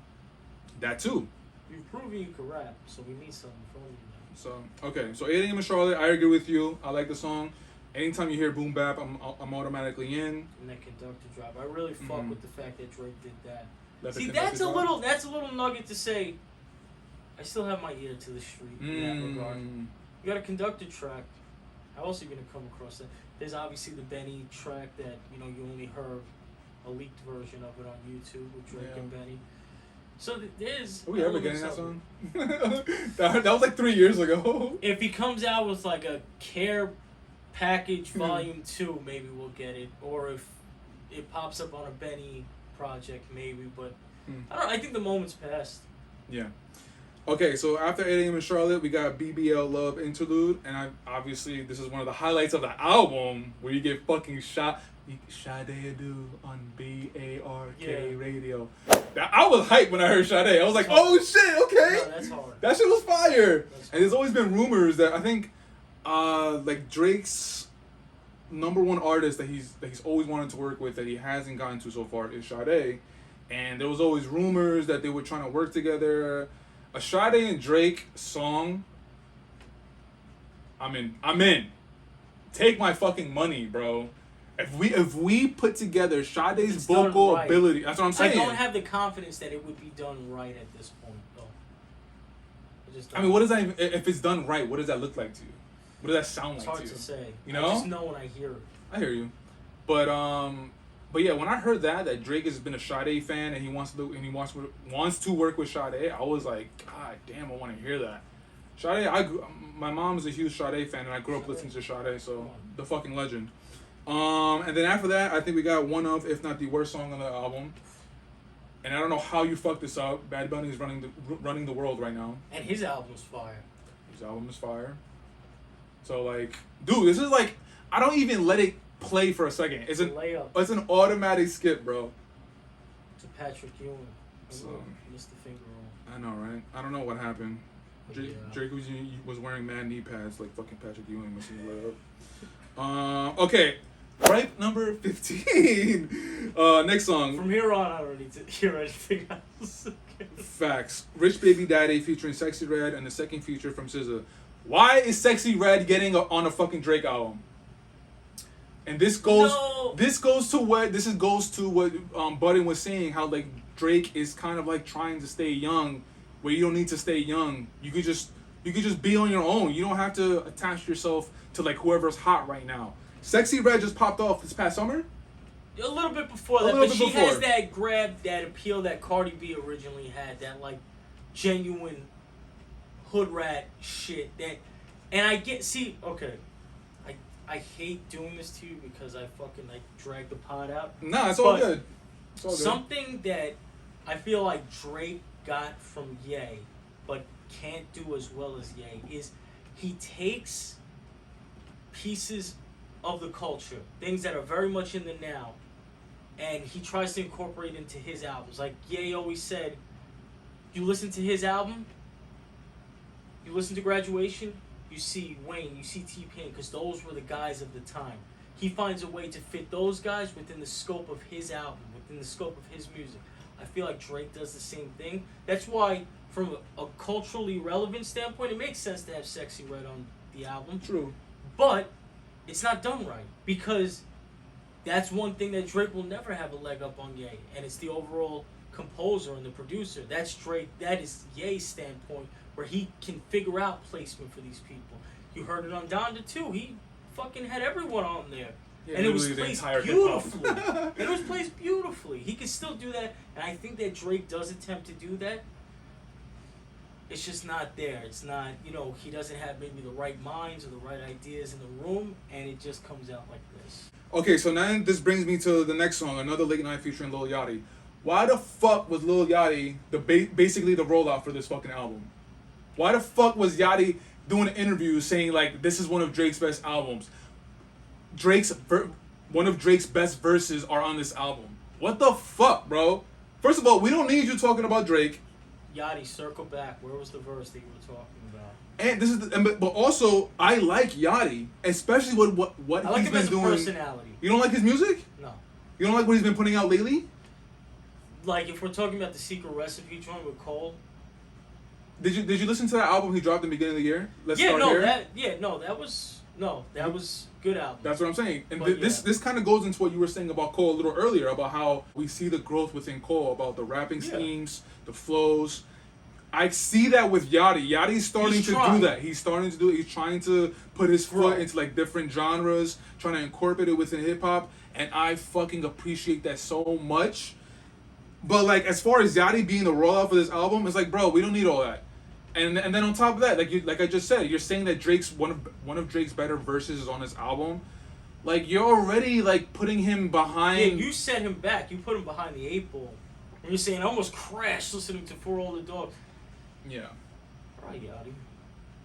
That too.
You've proven you could rap, so we need something from you.
So okay, so 8 a.m. in Charlotte, I agree with you. I like the song. Anytime you hear boom bap, I'm automatically in.
And that conductor drop, I really fuck with the fact that Drake did that.
Let
See, that's a little nugget to say. I still have my ear to the street in that regard. You got a conductor track. How else are you gonna come across that? There's obviously the Benny track that you only heard a leaked version of it on YouTube with Drake and Benny. So there's.
Are we ever getting that song? that was like 3 years ago.
If he comes out with like a Care Package Volume 2, maybe we'll get it. Or if it pops up on a Benny project, maybe. But I don't know. I think the moment's passed.
Yeah. Okay, so after 8 a.m. in Charlotte, we got BBL Love Interlude, and obviously this is one of the highlights of the album where you get fucking shot. Sade do on BARK radio. I was hyped when I heard Sade. I was like, oh shit, okay.
No, that's hard.
That shit was fire. And there's always been rumors that I think like Drake's #1 artist that he's always wanted to work with that he hasn't gotten to so far is Sade. And there was always rumors that they were trying to work together. A Sade and Drake song, I'm in. Take my fucking money, bro. If we put together Sade's
It's done
vocal
right.
ability, that's what I'm saying.
I don't have the confidence that it would be done right at this point, though.
I mean, what does that even, if it's done right? What does that look like to you? What does that sound
It's
like
hard
to you?
to say.
You know,
I just know when I hear it.
I hear you, but yeah, when I heard that Drake has been a Sade fan and he wants to work with Sade, I was like, God damn, I want to hear that. Sade, my mom's a huge Sade fan, and I grew up listening to Sade, so the fucking legend. And then after that, I think we got one of, if not the worst song on the album. And I don't know how you fucked this up. Bad Bunny is running the world right now.
And his album's fire.
His album is fire. So like, dude, this is like, I don't even let it play for a second. It's an
layup.
It's an automatic skip, bro.
To Patrick Ewing.
So,
missed the finger roll.
I know, right? I don't know what happened.
Yeah.
Drake was wearing mad knee pads like fucking Patrick Ewing missing the layup. Okay. Right, number 15. Next song.
From here on, I don't need to hear anything else.
Facts. Rich Baby Daddy featuring Sexy Red and the second feature from SZA. Why is Sexy Red getting on a fucking Drake album? And this goes to what Budden was saying, how like Drake is kind of like trying to stay young, where you don't need to stay young. You could just be on your own. You don't have to attach yourself to like whoever's hot right now. Sexy Red just popped off this past summer.
A little bit before that, but she has that grab, that appeal that Cardi B originally had, that like genuine hood rat shit. And I hate doing this to you because I fucking like drag the pod out.
Nah, it's all good. It's all good.
Something that I feel like Drake got from Ye, but can't do as well as Ye, is he takes pieces of the culture, things that are very much in the now, and he tries to incorporate into his albums. Like Ye always said, you listen to his album, you listen to Graduation, you see Wayne, you see T-Pain, because those were the guys of the time. He finds a way to fit those guys within the scope of his album, within the scope of his music. I feel like Drake does the same thing. That's why, from a culturally relevant standpoint, it makes sense to have Sexy Red on the album.
True.
But it's not done right, because that's one thing that Drake will never have a leg up on Ye, and it's the overall composer and the producer. That's Drake. That is Ye's standpoint, where he can figure out placement for these people. You heard it on Donda too. He fucking had everyone on there, and it was placed beautifully. It was placed beautifully. He can still do that, and I think that Drake does attempt to do that. It's just not there. It's not, he doesn't have maybe the right minds or the right ideas in the room, and it just comes out like this.
Okay, so now this brings me to the next song, another late night featuring Lil Yachty. Why the fuck was Lil Yachty basically the rollout for this fucking album? Why the fuck was Yachty doing an interview saying like this is one of Drake's best albums? One of Drake's best verses are on this album. What the fuck, bro? First of all, we don't need you talking about Drake.
Yachty, circle back. Where was the verse that you were talking about?
And this is, but also I like Yachty, especially what
I like
he's
him
been
as a
doing.
personality.
You don't like his music?
No.
You don't like what he's been putting out lately?
Like if we're talking about the Secret Recipe joint with Cole.
Did you listen to that album he dropped in the beginning of the year? That was good album. That's what I'm saying. And
But,
this kind of goes into what you were saying about Cole a little earlier, about how we see the growth within Cole, about the rapping schemes, the flows. I see that with Yachty. Yachty's starting to do that. He's starting to do it. He's trying to put his foot into like different genres, trying to incorporate it within hip hop, and I fucking appreciate that so much. But like as far as Yachty being the rollout for this album, it's like, bro, we don't need all that. And then on top of that, like I just said, you're saying that Drake's one of Drake's better verses is on this album. Like you're already like putting him behind.
Yeah, you set him back. You put him behind the 8 ball. And you're saying I almost crashed listening to For All the Dogs.
Yeah.
Right, Yachty.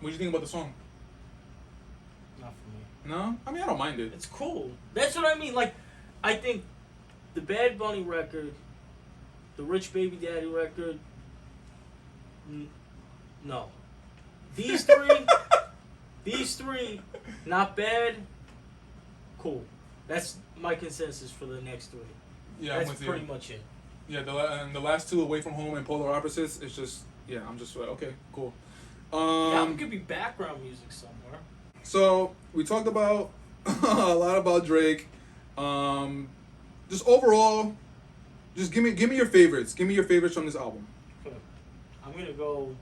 What do you think about the song?
Not for me.
No? I mean, I don't mind it.
It's cool. That's what I mean. Like, I think the Bad Bunny record, the Rich Baby Daddy record, no. These three, not bad, cool. That's my consensus for the next three.
Yeah,
that's
I'm with
pretty
you.
much it.
Yeah, the last two, Away From Home and Polar Opposites, it's just, yeah, I'm just like, okay, cool.
It could be background music somewhere.
So we talked about a lot about Drake. Just overall, just give me your favorites. Give me your favorites from this album.
Okay. I'm gonna go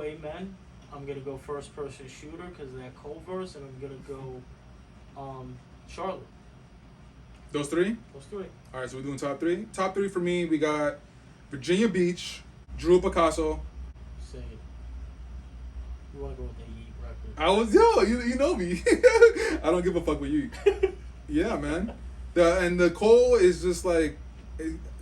Amen. I'm gonna go First Person Shooter because of that Cole verse, and I'm gonna go Charlotte.
Those three?
Those three.
All right, so we're doing top three. Top three for me, we got Virginia Beach, Drew Picasso.
Say it. You wanna go with that Yeet record?
I was you know me. I don't give a fuck with you. Yeah, man. The Cole is just like,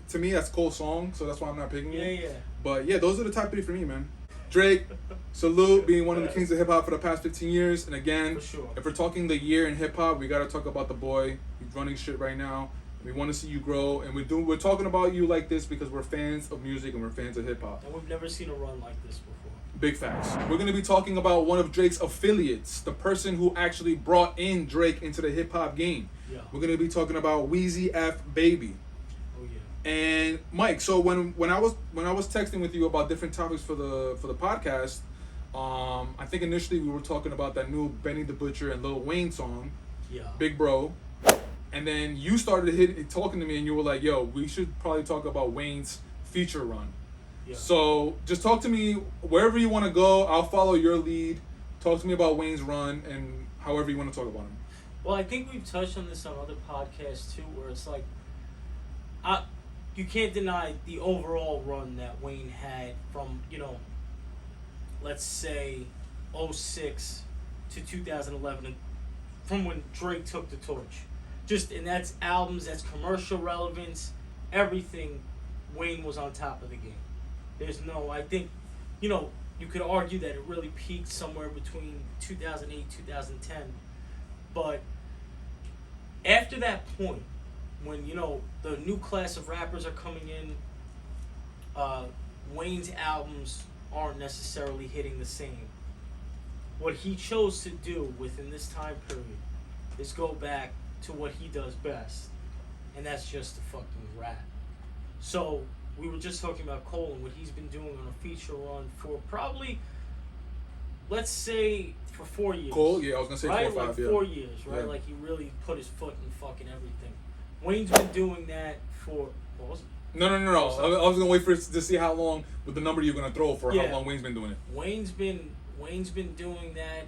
to me that's Cole's song, so that's why I'm not picking it.
Yeah.
But yeah, those are the top three for me, man. Drake, salute, being one of the kings of hip hop for the past 15 years. And again,
For sure.
if we're talking the year in hip hop, we gotta talk about the boy. He's running shit right now. We want to see you grow, and we're talking about you like this because we're fans of music and we're fans of hip hop.
And we've never seen a run like this before.
Big facts. We're gonna be talking about one of Drake's affiliates, the person who actually brought in Drake into the hip hop game.
Yeah.
We're gonna be talking about Weezy F Baby.
Oh yeah.
And Mike, so when I was texting with you about different topics for the podcast, I think initially we were talking about that new Benny the Butcher and Lil Wayne song,
Yeah.
Big Bro, and then you started talking to me and you were like, "Yo, we should probably talk about Wayne's feature run."
Yeah.
So just talk to me wherever you want to go. I'll follow your lead. Talk to me about Wayne's run and however you want to talk about him.
Well, I think we've touched on this on other podcasts too, where it's like, you can't deny the overall run that Wayne had from, let's say, 06 to 2011, from when Drake took the torch. And that's albums, that's commercial relevance, everything. Wayne was on top of the game. I think, you could argue that it really peaked somewhere between 2008, 2010. But after that point, when, the new class of rappers are coming in, Wayne's albums aren't necessarily hitting the same. What he chose to do within this time period is go back to what he does best, and that's just to fucking rap. So, we were just talking about Cole and what he's been doing on a feature run for probably, let's say, for 4 years.
Cole? Yeah, I was going to say
right?
4 or 5,
like
yeah.
4 years, right?
Yeah.
Like, he really put his foot in fucking everything. Wayne's been doing that for, what was it?
No. I was going to wait to see how long, with the number you're going to throw for
Yeah.
how long Wayne's been doing it.
Wayne's been doing that.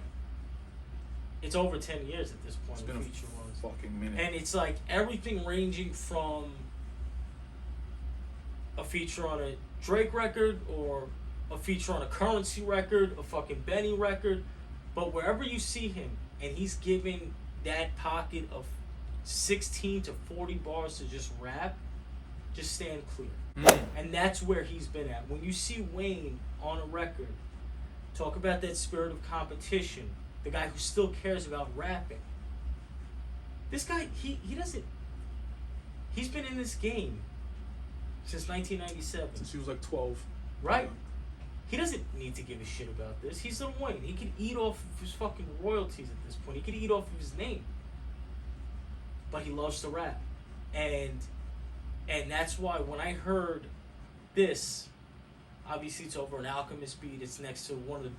It's over 10 years at this point.
It's been
feature runs.
a fucking minute.
And it's like everything ranging from a feature on a Drake record or a feature on a Currency record, a fucking Benny record, but wherever you see him and he's giving that pocket of 16 to 40 bars to just rap, just stand clear. And that's where he's been at. When you see Wayne on a record talk about that spirit of competition, the guy who still cares about rapping, this guy, he doesn't, he's been in this game since 1997.
Since he was like 12.
Right? He doesn't need to give a shit about this. He's Lil Wayne. He could eat off of his fucking royalties at this point. He could eat off of his name. But he loves to rap. And that's why when I heard this, obviously it's over an Alchemist beat. It's next to one of the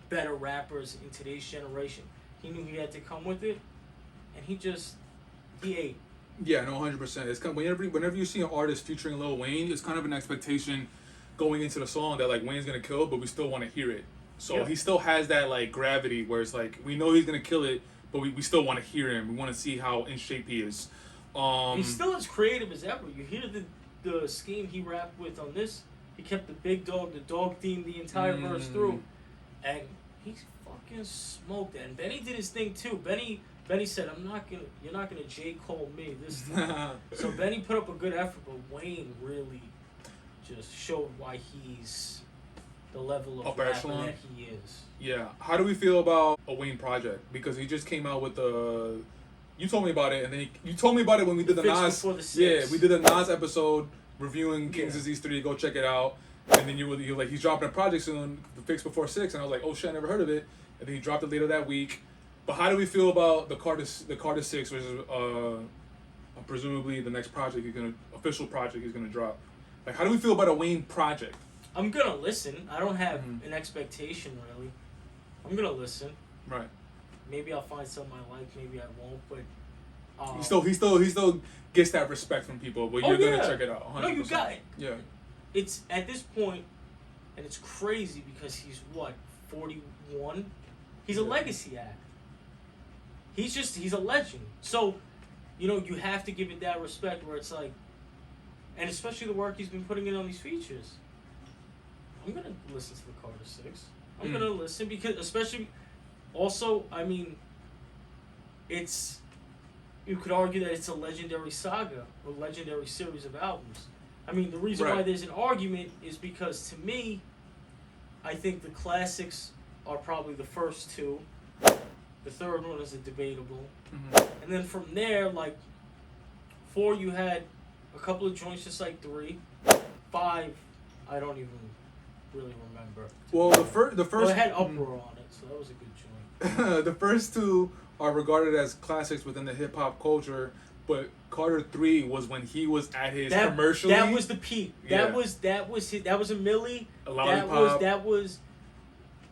better rappers in today's generation. He knew he had to come with it. And he ate.
Yeah, no, 100%. It's kind of, whenever you see an artist featuring Lil Wayne, it's kind of an expectation going into the song that like Wayne's gonna kill, but we still want to hear it. So
Yeah.
he still has that like gravity where it's like we know he's gonna kill it, but we still want to hear him. We want to see how in shape he is.
He's still as creative as ever. You hear the scheme he rapped with on this. He kept the dog theme the entire verse through, and he fucking smoked it. And Benny did his thing too. Benny said, you're not gonna J. Cole me this time. So Benny put up a good effort, but Wayne really just showed why he's the level of
Upper
rapper
echelon?
that he is.
Yeah. How do we feel about a Wayne project? Because he just came out with the. You told me about it, and then you told me about it when we did the
Fix
Nas.
Before the Six.
Yeah, we did a Nas episode reviewing King's
Yeah.
Disease 3. Go check it out. And then you were like, he's dropping a project soon, The Fix Before 6, and I was like, oh shit, I never heard of it. And then he dropped it later that week. But how do we feel about the Carter 6, which is presumably the next project official project he's gonna drop? Like, how do we feel about a Wayne project?
I'm gonna listen. I don't have an expectation really. I'm gonna listen.
Right.
Maybe I'll find something I like, maybe I won't, but
He still gets that respect from people. But you're gonna check it out. 100%.
No, you got it.
Yeah.
It's at this point, and it's crazy because he's what 41. He's a legacy act. He's a legend. So, you have to give it that respect where it's like, and especially the work he's been putting in on these features. I'm gonna listen to the Carter 6. I'm gonna listen because, especially, also, I mean, you could argue that it's a legendary saga or legendary series of albums. I mean, the reason why there's an argument is because, to me, I think the classics are probably the first two. The third one is a debatable. Mm-hmm. And then from there, like, 4, you had a couple of joints just like 3. 5, I don't even really remember.
Well, the first...
Well, it had Uproar on it, so that was a good joint.
The first 2 are regarded as classics within the hip-hop culture, but Carter 3 was when he was at his commercially.
That was the peak. That was a Millie.
A Lollipop.
That was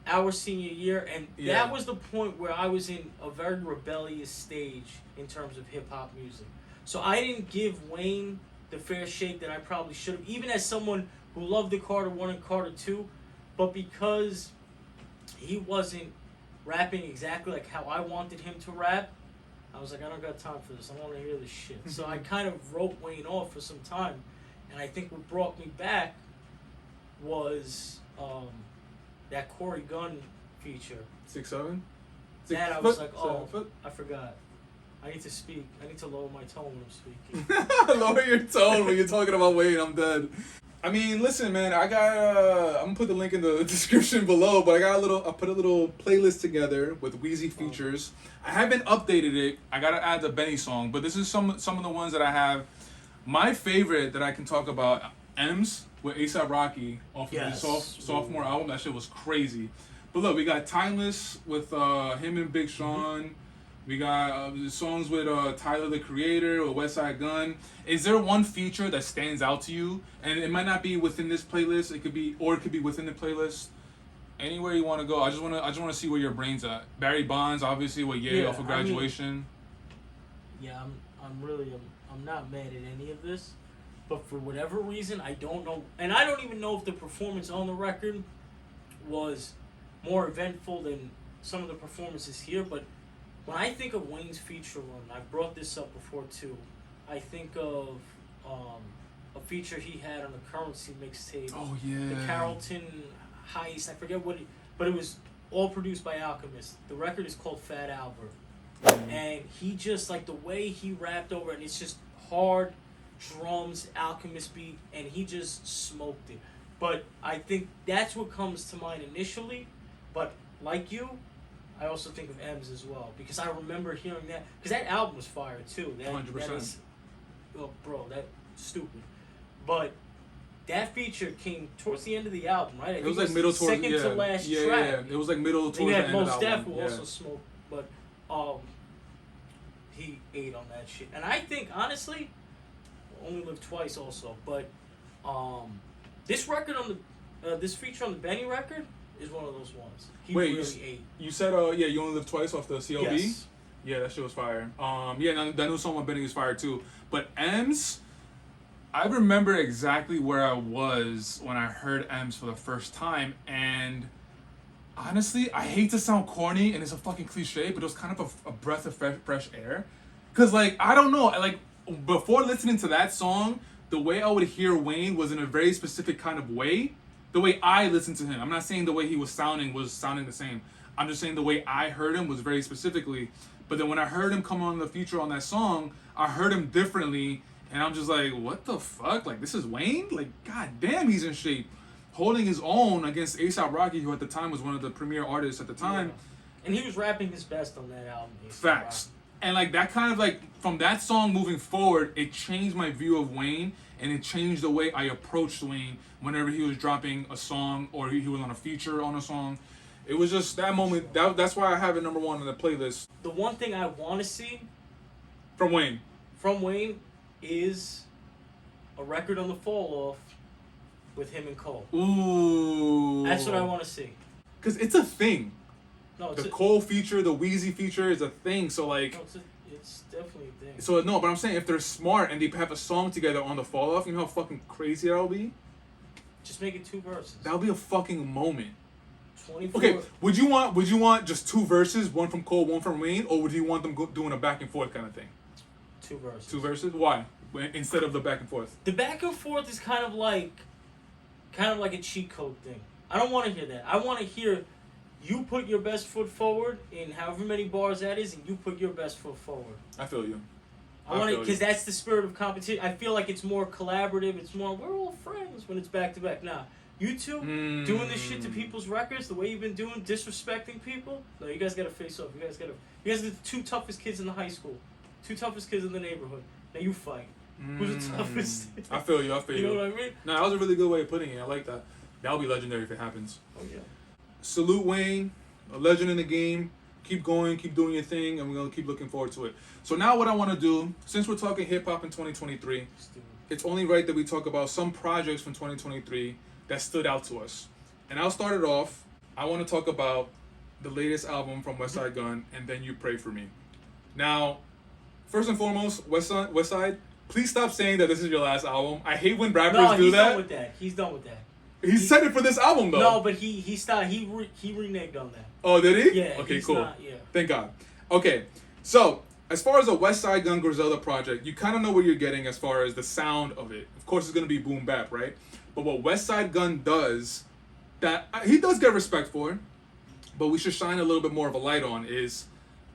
our senior year, and that was the point where I was in a very rebellious stage in terms of hip-hop music. So I didn't give Wayne the fair shake that I probably should have, even as someone who loved the Carter 1 and Carter 2, but because he wasn't rapping exactly like how I wanted him to rap, I was like, I don't got time for this. I want to hear this shit. So I kind of wrote Wayne off for some time, and I think what brought me back was that Corey Gunn feature.
6'7"?
That I was like, I forgot. I need to speak. I need to lower my tone when I'm speaking.
Lower your tone when you're talking about Wayne. I'm dead. I mean, listen, man. I'm gonna put the link in the description below, but I put a little playlist together with Weezy features. I haven't updated it. I gotta add the Benny song, but this is some of the ones that I have. My favorite that I can talk about, M's with A$AP Rocky off of his sophomore album. That shit was crazy. But look, we got Timeless with him and Big Sean. We got songs with Tyler the Creator or Westside Gunn. Is there one feature that stands out to you? And it might not be within this playlist. It could be within the playlist. Anywhere you want to go. I just want to see where your brain's at. Barry Bonds, obviously, with Ye off of Graduation.
I'm not mad at any of this, but for whatever reason, I don't know, and I don't even know if the performance on the record was more eventful than some of the performances here, but when I think of Wayne's feature run, I've brought this up before too. I think of a feature he had on the Currency mixtape.
Oh yeah.
The Carrollton Heist. I forget but it was all produced by Alchemist. The record is called Fat Albert, and he just like the way he rapped over it. And it's just hard drums, Alchemist beat, and he just smoked it. But I think that's what comes to mind initially. But like you, I also think of M's as well, because I remember hearing that, because that album was fire too.
100%.
That's stupid. But that feature came towards the end of the album, right?
It was like middle towards
second to last track.
Yeah. It was like middle towards the end of the album.
Most Def will also smoke, but he ate on that shit. And I think honestly, Only Live Twice also, but this record on the this feature on the Benny record is one of those ones. He really ate.
You said You Only Live Twice off the CLB?
Yes.
Yeah, that shit was fire. That new song on Benny was fire too. But M's, I remember exactly where I was when I heard M's for the first time, and honestly, I hate to sound corny and it's a fucking cliche, but it was kind of a breath of fresh air. Cause like, I don't know, like before listening to that song, the way I would hear Wayne was in a very specific kind of way. The way I listened to him. I'm not saying the way he was sounding the same. I'm just saying the way I heard him was very specifically. But then when I heard him come on the feature on that song, I heard him differently, and I'm just like, what the fuck? Like, this is Wayne? Like, god damn, he's in shape. Holding his own against A$AP Rocky, who at the time was one of the premier artists at the time.
Yeah. And he was rapping his best on that album.
Facts. And like that kind of like, from that song moving forward, it changed my view of Wayne, and it changed the way I approached Wayne whenever he was dropping a song or he was on a feature on a song. It was just that moment. That's why I have it number 1 on the playlist.
The one thing I want to see
from Wayne
is a record on the Fall Off with him and Cole.
Ooh.
That's what I want to see.
Because it's a thing.
No,
the Cole feature, the Weezy feature is a thing. So like,
It's definitely a thing.
So no, but I'm saying if they're smart and they have a song together on the fall off, you know how fucking crazy that'll be.
Just make it 2 verses.
That'll be a fucking moment.
24.
Okay, would you want just 2 verses, one from Cole, one from Wayne, or would you want them doing a back and forth kind of thing?
2 verses.
2 verses? Why? Instead of the back and forth.
The back and forth is kind of like a cheat code thing. I don't want to hear that. I want to hear you put your best foot forward in however many bars that is, and you put your best foot forward.
I feel you.
I want it because that's the spirit of competition. I feel like it's more collaborative. It's more we're all friends when it's back to back. Nah, you two doing this shit to people's records the way you've been doing, disrespecting people. No, you guys gotta face off. You guys are the 2 toughest kids in the high school, 2 toughest kids in the neighborhood. Now you fight. Who's the toughest?
I feel you.
You know what I mean?
No, that was a really good way of putting it. I like that. That'll be legendary if it happens.
Oh yeah.
Salute Wayne, a legend in the game. Keep going, keep doing your thing, and we're gonna keep looking forward to it. So now what I want to do, since we're talking hip hop in 2023, it's only right that we talk about some projects from 2023 that stood out to us. And I'll start it off. I want to talk about the latest album from Westside Gunn, and then You Pray For Me. Now, first and foremost, Westside, please stop saying that this is your last album. I hate when rappers do that.
Done with that. He's done with that.
He said it for this album though.
No, but he stopped. He reneged on that.
Oh, did he?
Yeah.
Okay, cool.
Yeah.
Thank God. Okay, so as far as a Westside Gunn Griselda project, you kind of know what you're getting as far as the sound of it. Of course, it's gonna be boom bap, right? But what Westside Gunn does, that he does get respect for, but we should shine a little bit more of a light on, is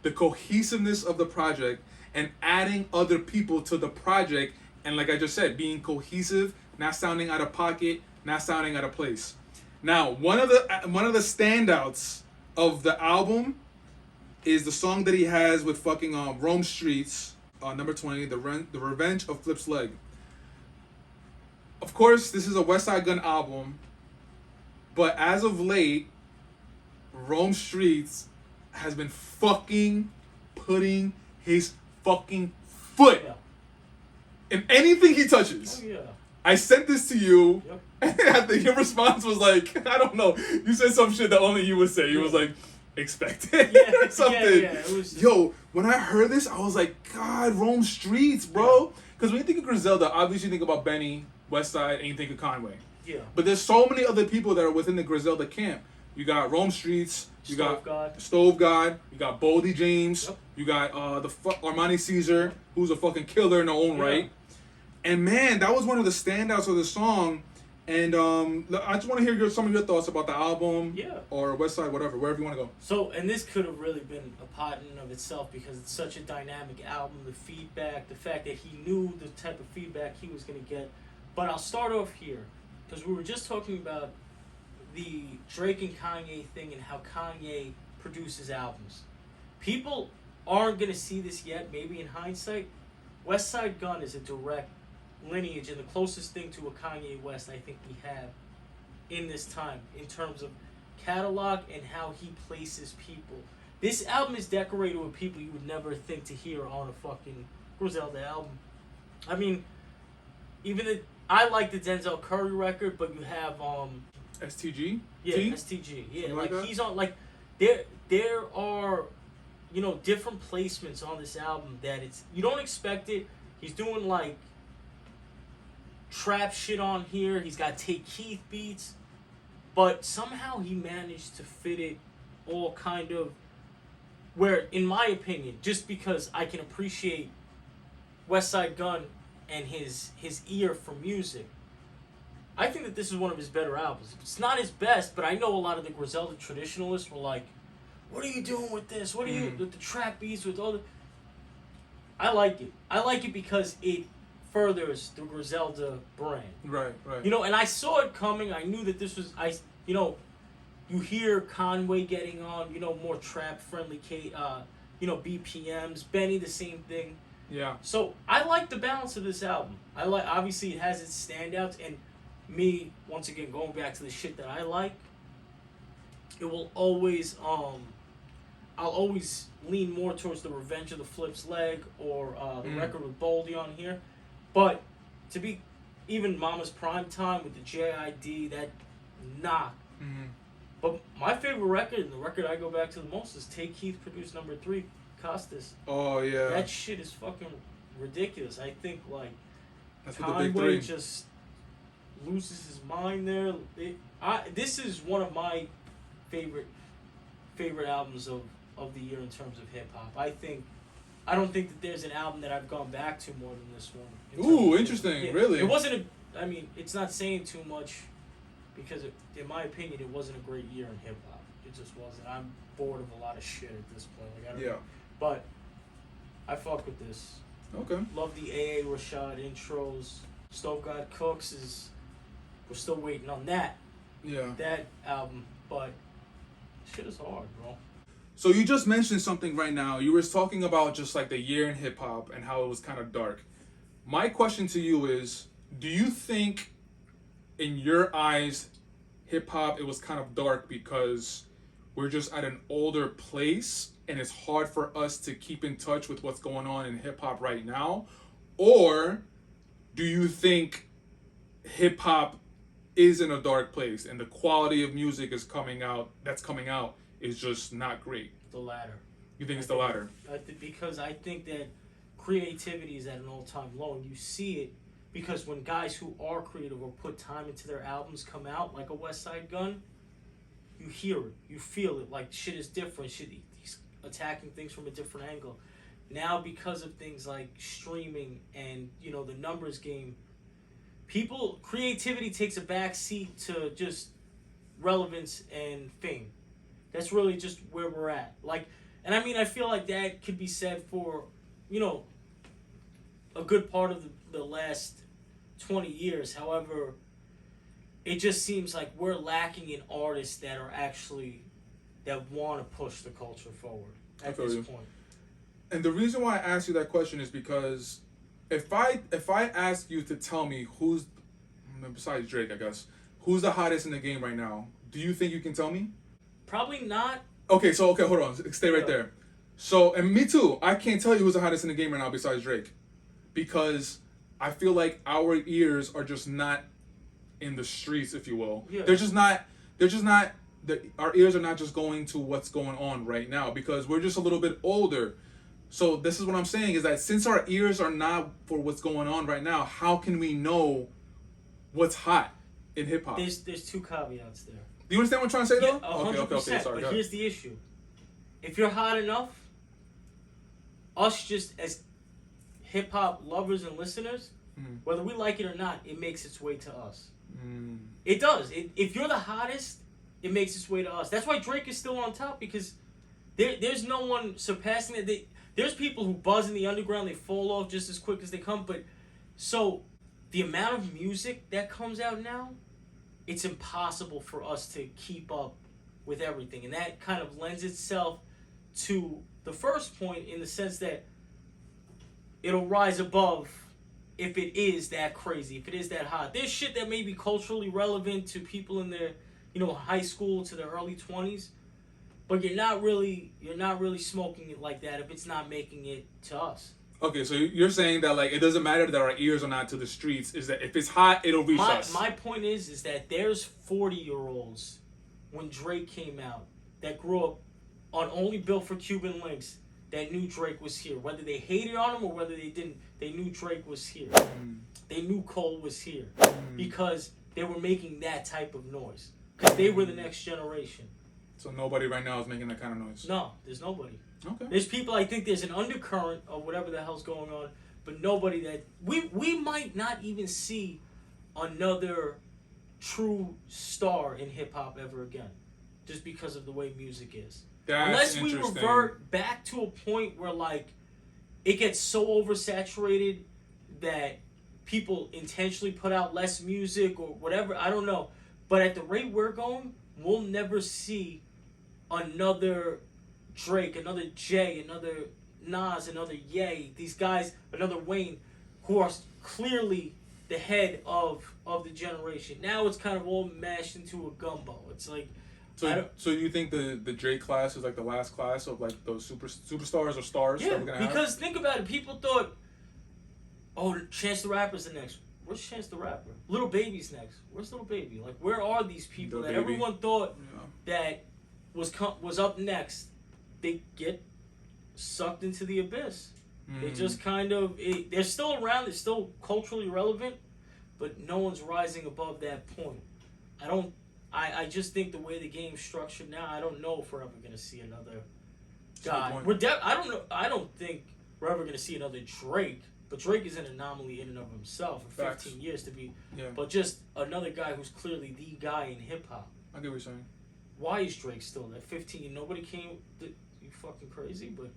the cohesiveness of the project and adding other people to the project. And like I just said, being cohesive, not sounding out of pocket, not sounding out of place. Now, one of the standouts of the album is the song that he has with fucking Rome Streets, number 20, the Revenge of Flip's Leg. Of course, this is a Westside Gunn album, but as of late, Rome Streets has been fucking putting his fucking foot in anything he touches.
Oh yeah.
I sent this to you,
Yep.
and I think your response was like, I don't know. You said some shit that only you would say. You was like, expect it or something.
Yeah, it was...
Yo, when I heard this, I was like, God, Rome Streets, bro. Because when you think of Griselda, obviously you think about Benny, Westside, and you think of Conway.
Yeah.
But there's so many other people that are within the Griselda camp. You got Rome Streets, you got Stove God, you got Boldy James, you got Armani Caesar, who's a fucking killer in their own right. And man, that was one of the standouts of the song. And I just want to hear some of your thoughts about the album, or Westside, whatever, wherever you want to go.
So, and this could have really been a pot in of itself because it's such a dynamic album. The feedback, the fact that he knew the type of feedback he was going to get. But I'll start off here because we were just talking about the Drake and Kanye thing and how Kanye produces albums. People aren't going to see this yet, maybe in hindsight. Westside Gunn is a direct lineage and the closest thing to a Kanye West I think we have in this time in terms of catalog and how he places people. This album is decorated with people you would never think to hear on a fucking Griselda album. I mean, I like the Denzel Curry record, but you have
STG?
Yeah,
T?
STG. Yeah,
like
he's on there are different placements on this album that you don't expect it. He's doing like trap shit on here. He's got Take Keith beats, but somehow he managed to fit it all kind of where, in my opinion, just because I can appreciate Westside Gunn and his ear for music, I think that this is one of his better albums. It's not his best, but I know a lot of the Griselda traditionalists were like, what are you doing with this? What are you with the trap beats, with all the... I like it. I like it because it furthers the Griselda brand.
Right.
And I saw it coming. I knew that this was... you hear Conway getting on, more trap-friendly, BPMs. Benny, the same thing.
Yeah.
So, I like the balance of this album. Obviously, it has its standouts, and me, once again, going back to the shit that I like, it will always, I'll always lean more towards the Revenge of the Flip's Leg or the record with Boldy on here. But to be even Mama's Prime Time with the JID, that knocked. But my favorite record, and the record I go back to the most, is Take Keith produced number 3. Costas.
Oh yeah.
That shit is fucking ridiculous. I think like
That's what the big
Conway
three.
just loses his mind there. This is one of my favorite albums of the year in terms of hip hop. I don't think that there's an album that I've gone back to more than this one.
Ooh, interesting.
Yeah,
Really?
It wasn't a. I mean, it's not saying too much, because in my opinion, it wasn't a great year in hip hop. It just wasn't. I'm bored of a lot of shit at this point. Like, I don't know. But I fuck with this.
Okay.
Love the AA Rashad intros. Stove God Cooks is. We're still waiting on that.
Yeah.
That album, but shit is hard, bro.
So you just mentioned something right now. You were talking about just like the year in hip hop and how it was kind of dark. My question to you is, do you think in your eyes hip hop it was kind of dark because we're just at an older place and it's hard for us to keep in touch with what's going on in hip hop right now? Or do you think hip hop is in a dark place and the quality of music is coming out is just not great?
The latter.
You think it's the latter?
Because I think that creativity is at an all-time low, and you see it because when guys who are creative or put time into their albums come out, like a West Side Gun, you hear it, you feel it, like shit is different, he's attacking things from a different angle. Now, because of things like streaming and, you know, the numbers game, creativity takes a back seat to just relevance and fame. That's really just where we're at. Like, and I mean, I feel like that could be said for, you know, a good part of the last 20 years. However, it just seems like we're lacking in artists that are actually, that want to push the culture forward at this point.
And the reason why I asked you that question is because if I ask you to tell me who's, besides Drake, I guess, who's the hottest in the game right now, do you think you can tell me?
Probably not.
Okay, hold on. Stay right there. So, and me too, I can't tell you who's the hottest in the game right now besides Drake. Because I feel like our ears are just not in the streets, if you will.
Yeah.
Our ears are not just going to what's going on right now because we're just a little bit older. So this is what I'm saying is that since our ears are not for what's going on right now, how can we know what's hot in hip hop?
There's two caveats there.
Do you understand what I'm trying to say though?
100%.
Okay, sorry.
But here's the issue. If you're hot enough, us just as hip hop lovers and listeners, whether we like it or not, it makes its way to us. It does. If you're the hottest, it makes its way to us. That's why Drake is still on top, because there's no one surpassing it. There's people who buzz in the underground, they fall off just as quick as they come. But so the amount of music that comes out now, it's impossible for us to keep up with everything. And that kind of lends itself to the first point in the sense that it'll rise above if it is that crazy, if it is that hot. There's shit that may be culturally relevant to people in their, you know, high school to their early 20s, but you're not really smoking it like that if it's not making it to us.
Okay, so you're saying that like it doesn't matter that our ears are not to the streets, is that if it's hot, it'll reach us.
My point is that there's 40-year-olds when Drake came out that grew up on Only Built for Cuban Links that knew Drake was here. Whether they hated on him or whether they didn't, they knew Drake was here. They knew Cole was here because they were making that type of noise because they were the next generation.
So nobody right now is making that kind of noise?
No, there's nobody.
Okay.
There's people, I think there's an undercurrent of whatever the hell's going on, but nobody that... We might not even see another true star in hip-hop ever again, just because of the way music is.
That's
Unless we revert back to a point where, like, it gets so oversaturated that people intentionally put out less music or whatever, I don't know. But at the rate we're going, we'll never see another Drake, another Jay, another Nas, another Ye, these guys, another Wayne, who are clearly the head of the generation. Now it's kind of all mashed into a gumbo. It's like...
So you think the Drake class is like the last class of like those superstars or stars that we're gonna have?
Because think about it, people thought, oh, Chance the Rapper's the next. Where's Chance the Rapper? Little Baby's next. Where's Little Baby? Like, where are these people that everyone thought that was up next? They get sucked into the abyss. They
Mm.
just kind of they're still around. They're still culturally relevant, but no one's rising above that point. I don't. I just think the way the game's structured now, I don't know if we're ever gonna see another guy. I don't know. I don't think we're ever gonna see another Drake. But Drake is an anomaly in and of himself for 15 years to be.
Yeah.
But just another guy who's clearly the guy in hip hop.
I get what you're saying.
Why is Drake still there? 15. Nobody came. You fucking crazy? But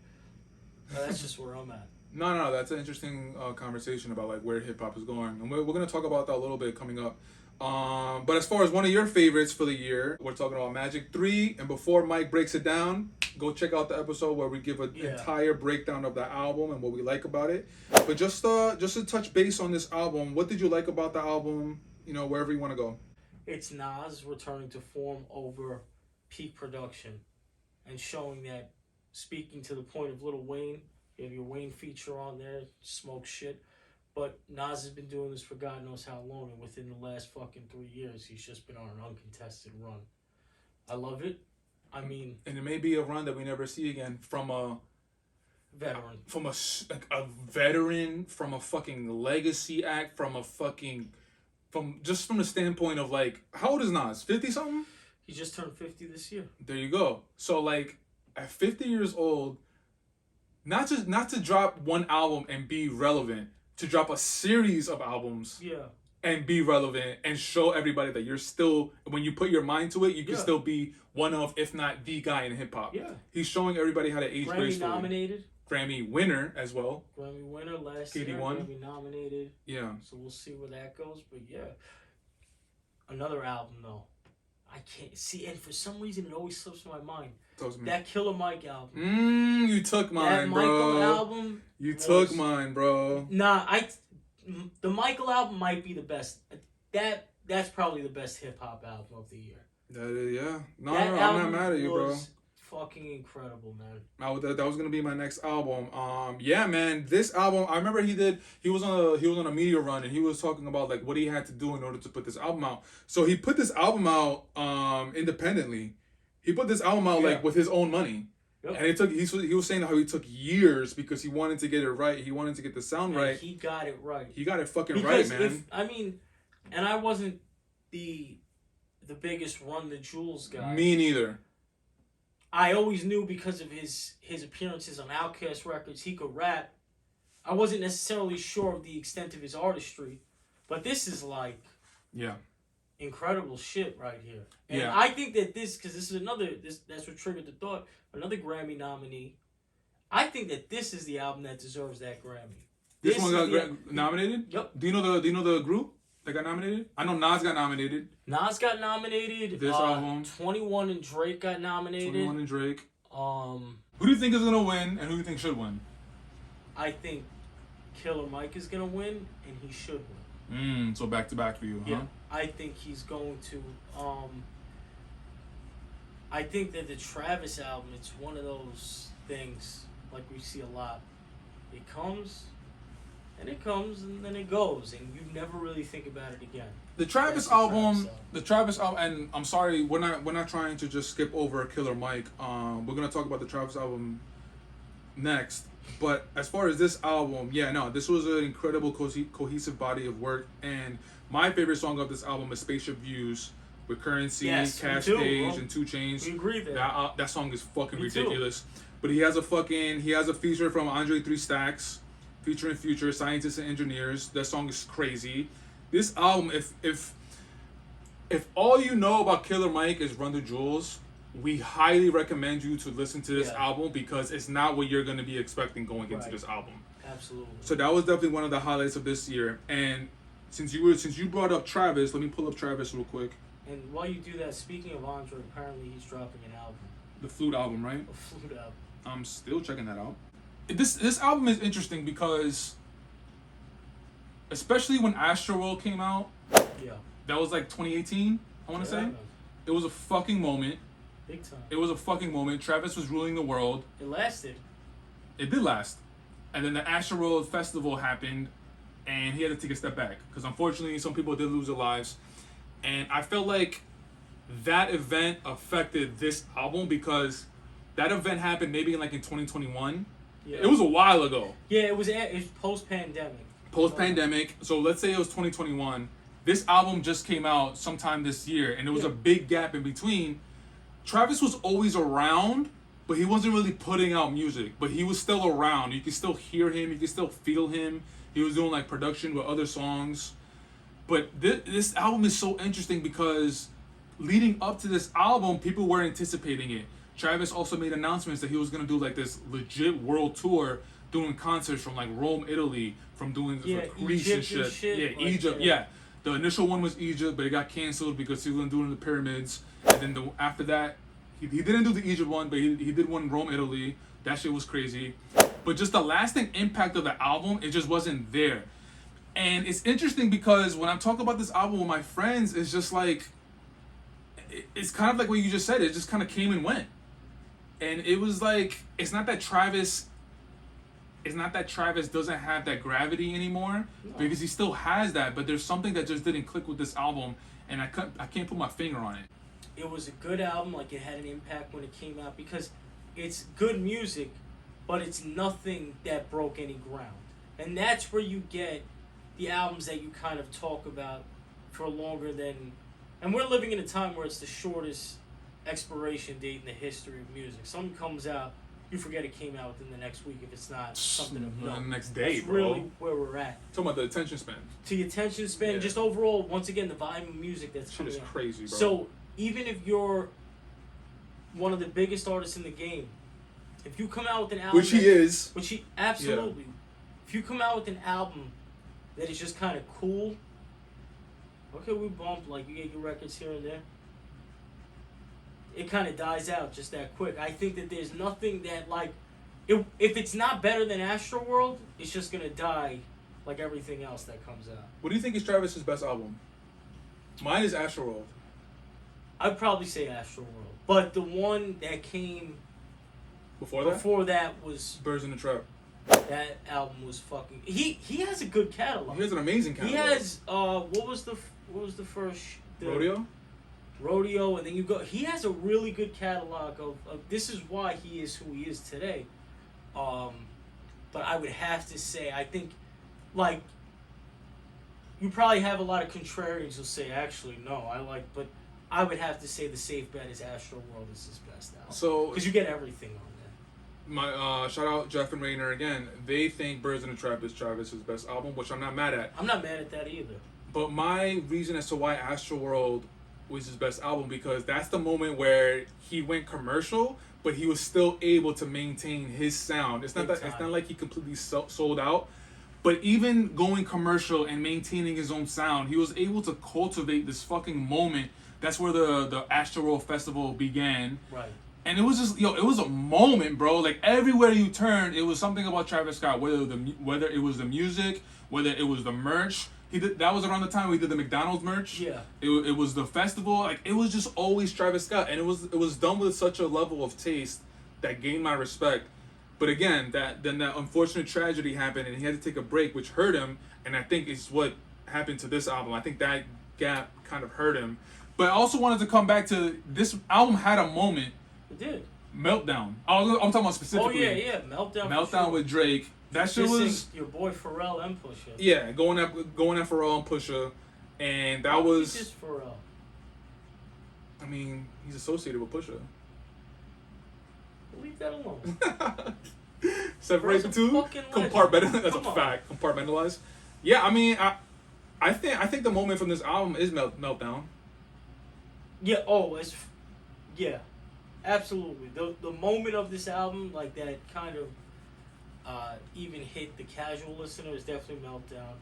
that's just where I'm at.
No, that's an interesting conversation about like where hip hop is going, and we're gonna talk about that a little bit coming up. But as far as one of your favorites for the year, we're talking about Magic 3. And before Mike breaks it down, go check out the episode where we give an entire breakdown of the album and what we like about it. But just to touch base on this album, what did you like about the album? You know, wherever you want to go.
It's Nas returning to form over peak production and showing that, speaking to the point of Lil Wayne, you have your Wayne feature on there, smoke shit. But Nas has been doing this for God knows how long, and within the last fucking 3 years, he's just been on an uncontested run. I love it. I mean,
and it may be a run that we never see again from a
veteran,
from a veteran, from a fucking legacy act, from the standpoint of like, how old is Nas? 50 something?
He just turned 50 this year.
There you go. So like, at 50 years old, not to drop one album and be relevant. To drop a series of albums, and be relevant and show everybody that you're still, when you put your mind to it, you can still be one of, if not the guy in hip hop.
Yeah,
he's showing everybody how to age gracefully.
Grammy nominated,
Grammy winner as well.
Grammy winner last
KD
year.
won.
Grammy nominated.
Yeah.
So we'll see where that goes, but yeah, another album though. I can't see, and for some reason it always slips my mind. That Killer Mike album.
You took mine,
that
bro.
Michael album.
Took mine, bro.
Nah, the Michael album might be the best. That's probably the best hip hop album of the year.
That is, yeah. No, I'm not mad at you, bro.
Fucking incredible, man.
That was gonna be my next album. Yeah, man. This album, I remember he was on a media run, and he was talking about like what he had to do in order to put this album out. So he put this album out independently. He put this album out like with his own money. Yep. And he was saying how he took years because he wanted to get it right. He wanted to get the sound right.
He got it right.
He got it fucking right, man.
And I wasn't the biggest Run the Jewels guy.
Me neither.
I always knew because of his appearances on Outkast Records, he could rap. I wasn't necessarily sure of the extent of his artistry, but this is like incredible shit right here. And I think that because this is that's what triggered the thought, another Grammy nominee. I think that this is the album that deserves that Grammy.
This one got nominated?
Yep.
Do you know the group that got nominated? I know Nas got nominated.
Nas got nominated.
This album.
21 and Drake got nominated.
21 and Drake.
Who
do you think is gonna win, and who do you think should win?
I think Killer Mike is gonna win, and he should win.
So back to back for you, huh?
Yeah, I think he's going to. I think that the Travis album, it's one of those things like we see a lot. It comes, and then it goes, and you never really think about it again.
The Travis album, and I'm sorry, we're not trying to just skip over Killer Mike. We're gonna talk about the Travis album next. But as far as this album, this was an incredible cohesive body of work, and my favorite song of this album is Spaceship Views with Currency, Cash Stage, and 2 Chainz.
We agree there.
That song is fucking ridiculous. But he has a feature from Andre 3 Stacks, featuring Future, Scientists and Engineers. That song is crazy. This album, if all you know about Killer Mike is Run the Jewels, we highly recommend you to listen to this album because it's not what you're going to be expecting going into this album.
Absolutely.
So that was definitely one of the highlights of this year. And since you brought up Travis, let me pull up Travis real quick.
And while you do that, speaking of Andre, apparently he's dropping an album.
The Flute album, right?
A Flute album.
I'm still checking that out. This album is interesting because, especially when Astroworld came out, that was like 2018, I want to say. It was a fucking moment.
Big time.
It was a fucking moment. Travis was ruling the world.
It lasted.
It did last. And then the Astroworld Festival happened, and he had to take a step back. Because unfortunately, some people did lose their lives. And I felt like that event affected this album because That event happened maybe in 2021.
Yeah.
It was a while ago.
Yeah, it was post-pandemic.
Post-pandemic. So let's say it was 2021. This album just came out sometime this year, and there was a big gap in between. Travis was always around, but he wasn't really putting out music. But he was still around. You could still hear him. You could still feel him. He was doing production with other songs. But this album is so interesting because leading up to this album, people were anticipating it. Travis also made announcements that he was gonna do this legit world tour, doing concerts from Rome, Italy, from doing Greece and shit. Yeah, Egypt. Yeah, the initial one was Egypt, but it got canceled because he was gonna do it in the pyramids. And then after that, he didn't do the Egypt one, but he did one in Rome, Italy. That shit was crazy. But just the lasting impact of the album, it just wasn't there. And it's interesting because when I'm talking about this album with my friends, it's just it's kind of like what you just said. It just kind of came and went. And it was it's not that Travis doesn't have that gravity anymore, because he still has that, but there's something that just didn't click with this album, and I can't put my finger on it.
It was a good album, it had an impact when it came out, because it's good music, but it's nothing that broke any ground. And that's where you get the albums that you kind of talk about for longer than... And we're living in a time where it's the shortest expiration date in the history of music. Something comes out, you forget it came out within the next week if it's not something of note.
The next day,
That's
bro.
really where we're at.
Talking about the attention span.
To the attention span, just overall, once again, the volume of music that's coming out.
Shit is crazy, bro.
So, even if you're one of the biggest artists in the game, if you come out with an album...
Which he is.
Which he... Absolutely. Yeah. If you come out with an album that is just kind of cool... Okay, we bumped, you get your records here and there. It kind of dies out just that quick. I think that there's nothing that, if it's not better than Astroworld, it's just going to die like everything else that comes out.
What do you think is Travis's best album? Mine is Astroworld.
I'd probably say Astroworld. But the one that came before that was...
Birds in the Trap.
That album was fucking... He has a good catalog.
He has an amazing catalog.
He has... What was the first... Rodeo, and then you go... He has a really good catalog of... This is why he is who he is today. But I would have to say, I think, you probably have a lot of contrarians who'll say, actually, no, but I would have to say the safe bet is Astroworld is his best album.
So...
Because you get everything on there.
My shout out Jeff and Rainer again. They think Birds in the Trap is Travis's best album, which I'm not mad at.
I'm not mad at that either.
But my reason as to why Astroworld was his best album, because that's the moment where he went commercial, but he was still able to maintain his sound. It's not like he completely sold out, but even going commercial and maintaining his own sound, he was able to cultivate this fucking moment. That's where the Astroworld Festival began.
Right.
And it was just, it was a moment, bro. Everywhere you turned, it was something about Travis Scott. Whether it was the music, whether it was the merch. That was around the time we did the McDonald's merch. Yeah. It was the festival. It was just always Travis Scott, and it was done with such a level of taste that gained my respect. But again, that unfortunate tragedy happened, and he had to take a break, which hurt him. And I think it's what happened to this album. I think that gap kind of hurt him. But I also wanted to come back to this album had a moment.
It did.
Meltdown. I'm talking about specifically.
Oh yeah, Meltdown.
Meltdown with Drake. That shit was
your boy Pharrell and Pusha.
Yeah, going at Pharrell and Pusha, and that was.
He's just Pharrell.
I mean, he's associated with Pusha.
Leave that alone.
Separate the two. Compartmentalize. That's a fact. Compartmentalize. Yeah, I mean, I think the moment from this album is Meltdown.
Yeah. Yeah. Absolutely. The moment of this album, that kind of even hit the casual listener, is definitely Meltdown.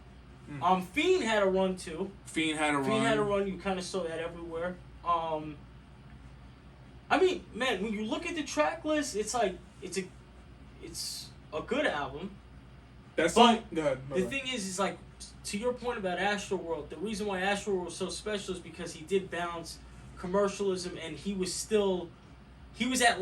Fiend had a run too.
Fiend had a run.
You kind of saw that everywhere. I mean, man, when you look at the track list, it's a good album.
That's
but the thing is to your point about Astroworld, the reason why Astroworld was so special is because he did balance commercialism, and he was at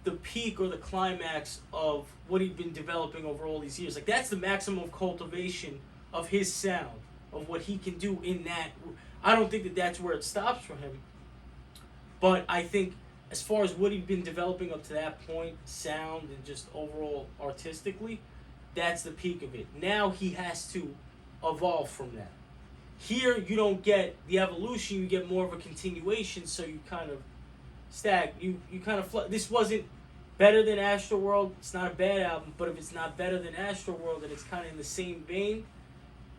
the peak or the climax of what he'd been developing over all these years. That's the maximum of cultivation of his sound, of what he can do in that. I don't think that that's where it stops for him, but I think as far as what he'd been developing up to that point, sound and just overall artistically, that's the peak of it. Now he has to evolve from that. Here, you don't get the evolution, you get more of a continuation, so you kind of you kind of this wasn't better than Astroworld. It's not a bad album, but if it's not better than Astroworld and it's kind of in the same vein,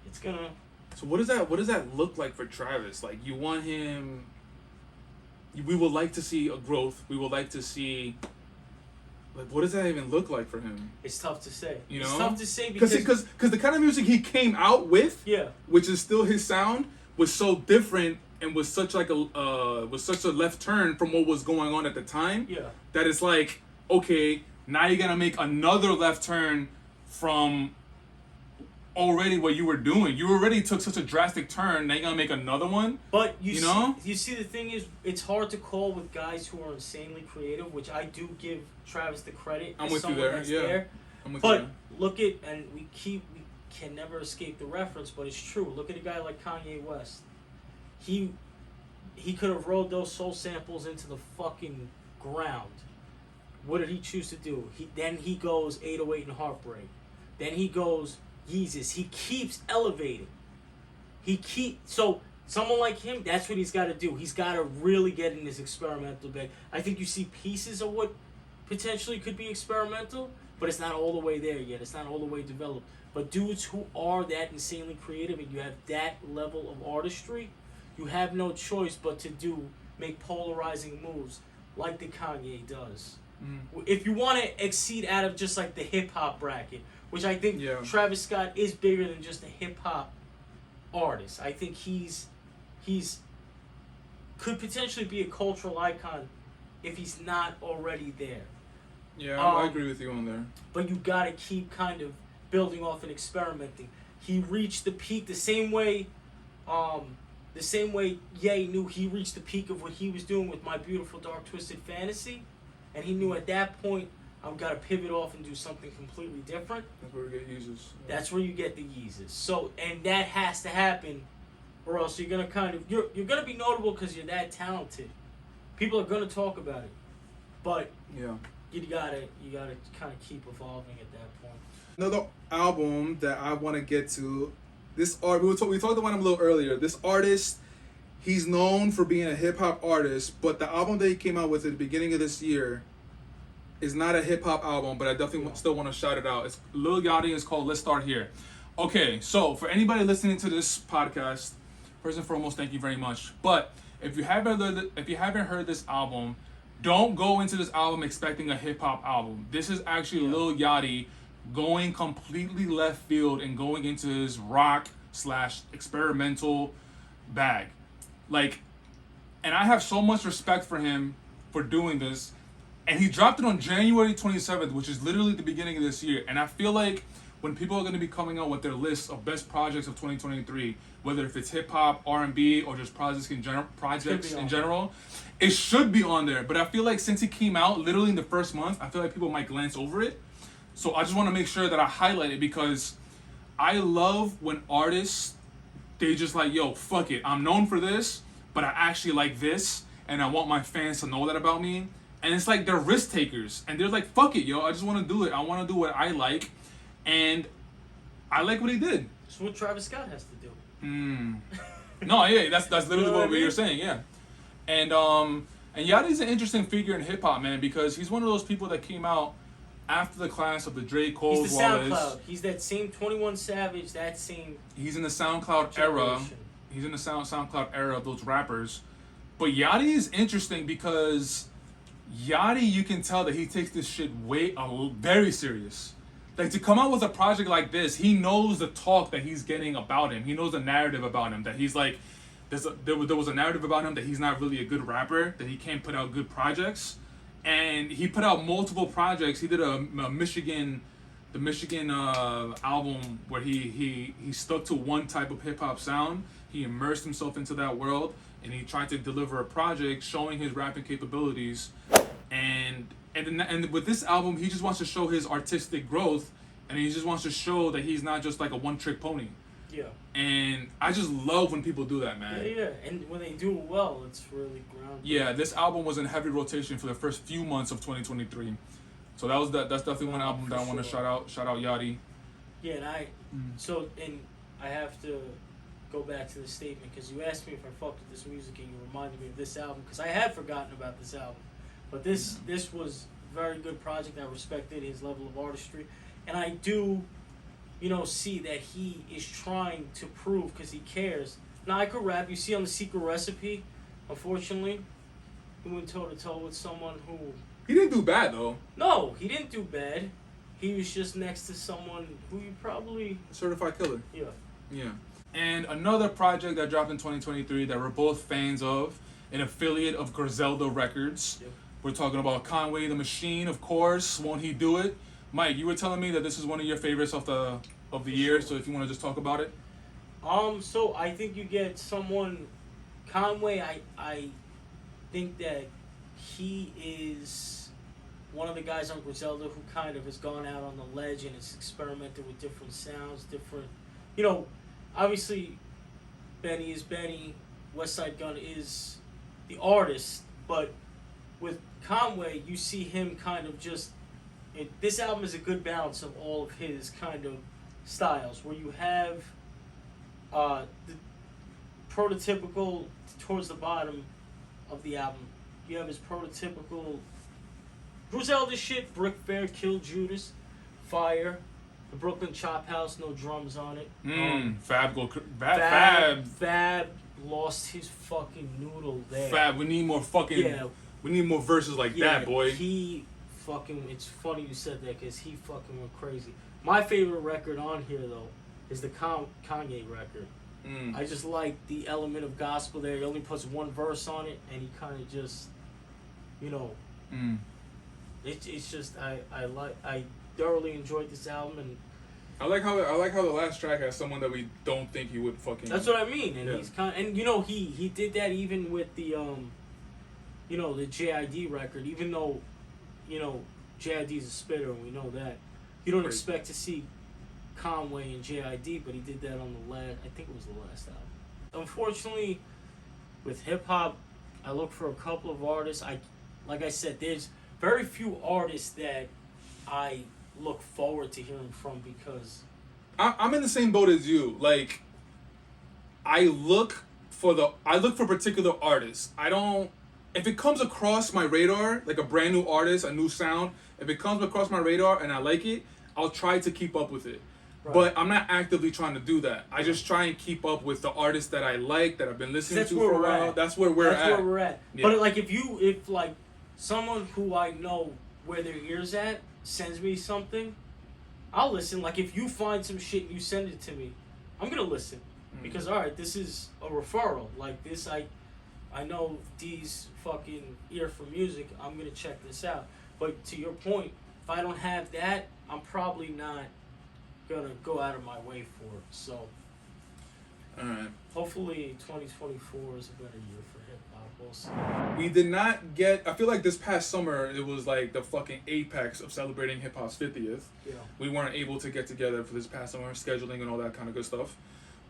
it's gonna.
So what does that look like for Travis? Like, you want him. We would like to see a growth. We would like to see. Like, what does that even look like for him?
It's tough to say.
You know,
it's tough to say because
the kind of music he came out with, which is still his sound, was so different and was such like was such a left turn from what was going on at the time. That it's like, okay, now you're gonna make another left turn from already what you were doing. You already took such a drastic turn. Now you're gonna make another one.
But you know, you see, the thing is, it's hard to call with guys who are insanely creative, which I do give Travis the credit.
I'm with you there. Yeah. I'm with you
there. Look at, and we can never escape the reference, but it's true. Look at a guy like Kanye West. He could have rolled those soul samples into the fucking ground. What did he choose to do? Then he goes 808 and Heartbreak. Then he goes Yeezus. He keeps elevating. So someone like him, that's what he's got to do. He's got to really get in this experimental bag. I think you see pieces of what potentially could be experimental, but it's not all the way there yet. It's not all the way developed. But dudes who are that insanely creative and you have that level of artistry, you have no choice but to make polarizing moves like the Kanye does. If you want to exceed out of just like the hip hop bracket, which I think Travis Scott is bigger than just a hip hop artist. I think he's could potentially be a cultural icon if he's not already there.
Yeah, I agree with you on there.
But you gotta keep kind of building off and experimenting. He reached the peak the same way Ye knew he reached the peak of what he was doing with My Beautiful Dark Twisted Fantasy, and he knew at that point, I've got to pivot off and do something completely different.
That's where we get Yeezus. Yeah.
That's where you get the Yeezus. So, and that has to happen, or else you're gonna you're gonna be notable because you're that talented. People are gonna talk about it, but you gotta kind of keep evolving at that point.
Another album that I want to get to. We talked about him a little earlier. This artist, he's known for being a hip hop artist, but the album that he came out with at the beginning of this year is not a hip hop album, but I definitely still want to shout it out. It's Lil Yachty. It's called Let's Start Here. Okay, so for anybody listening to this podcast, first and foremost, thank you very much. But if you haven't heard this album, don't go into this album expecting a hip hop album. This is actually Lil Yachty going completely left field and going into his rock/experimental bag. Like, and I have so much respect for him for doing this. And he dropped it on January 27th, which is literally the beginning of this year. And I feel like when people are going to be coming out with their lists of best projects of 2023, whether if it's hip hop, R&B, or just projects in general, it should be on there. But I feel like since he came out literally in the first month, I feel like people might glance over it. So I just want to make sure that I highlight it because I love when artists, they just like, yo, fuck it. I'm known for this, but I actually like this, and I want my fans to know that about me. And it's like they're risk takers, and they're like, fuck it, yo, I just want to do it. I want to do what I like, and I like what he did.
It's what Travis Scott has to do.
No, yeah, that's literally what you're saying, yeah. And Yachty's an interesting figure in hip hop, man, because he's one of those people that came out after the class of the Drake, Cole,
He's the SoundCloud. He's that same 21 Savage, that same.
He's in the SoundCloud era. He's in the SoundCloud era of those rappers. But Yachty is interesting because Yachty, you can tell that he takes this shit very serious. Like, to come out with a project like this, he knows the talk that he's getting about him. He knows the narrative about him, that he's like, there was a narrative about him that he's not really a good rapper, that he can't put out good projects. And he put out multiple projects. He did the Michigan album where he stuck to one type of hip hop sound. He immersed himself into that world, and he tried to deliver a project showing his rapping capabilities. And with this album, he just wants to show his artistic growth, and he just wants to show that he's not just like a one-trick pony.
Yeah.
And I just love when people do that, man.
Yeah. And when they do it well, it's really groundbreaking.
Yeah, this album was in heavy rotation for the first few months of 2023. So that's definitely one album that I want to shout out Yachty.
Yeah, and I have to go back to the statement because you asked me if I fucked with this music and you reminded me of this album because I had forgotten about this album. But this was a very good project. I respected his level of artistry, and I do, see that he is trying to prove because he cares. Now I could rap. You see on the Secret Recipe, unfortunately, he went toe to toe with someone who.
He didn't do bad though.
No, he didn't do bad. He was just next to someone who you probably.
Certified killer.
Yeah.
Yeah. And another project that dropped in 2023 that we're both fans of, an affiliate of Griselda Records.
Yep.
We're talking about Conway the Machine, of course. Won't He Do It? Mike, you were telling me that this is one of your favorites of the year. So if you want to just talk about it.
So I think you get someone, Conway. I think that he is one of the guys on Griselda who kind of has gone out on the ledge and has experimented with different sounds, obviously Benny is Benny, Westside Gunn is the artist, but with Conway, you see him kind of this album is a good balance of all of his kind of styles, where you have the prototypical towards the bottom of the album. You have his prototypical Griselda shit, Brick Fair, Kill Judas, Fire, the Brooklyn Chop House, no drums on it. Fab lost his fucking noodle there.
Fab, we need more we need more verses like that, boy.
It's funny you said that because he fucking went crazy. My favorite record on here, though, is the Kanye record. I just like the element of gospel there. He only puts one verse on it, and he kind of just, it's just I thoroughly enjoyed this album, and
I like how the last track has someone that we don't think he would fucking.
That's what I mean, and he's he did that even with the the JID record, even though JID's a spitter and we know that. You don't expect to see Conway and JID, but he did that on the last. I think it was the last album. Unfortunately, with hip hop, I look for a couple of artists. Like I said, there's very few artists that I look forward to hearing from because
I'm in the same boat as you. Like, I look for particular artists. I don't. If it comes across my radar, like a brand new artist, a new sound, if it comes across my radar and I like it, I'll try to keep up with it. Right. But I'm not actively trying to do that. I just try and keep up with the artists that I like, that I've been listening to for a while. That's where we're at.
That's where we're at. Yeah. But if someone who I know where their ear's at sends me something, I'll listen. Like if you find some shit and you send it to me, I'm gonna listen. Because alright, this is a referral. Like this I know D's fucking ear for music. I'm going to check this out. But to your point, if I don't have that, I'm probably not going to go out of my way for it. So, hopefully 2024 is a better year for hip-hop. We'll see.
We did not get... I feel like this past summer, it was like the fucking apex of celebrating hip-hop's 50th.
Yeah.
We weren't able to get together for this past summer, scheduling and all that kind of good stuff.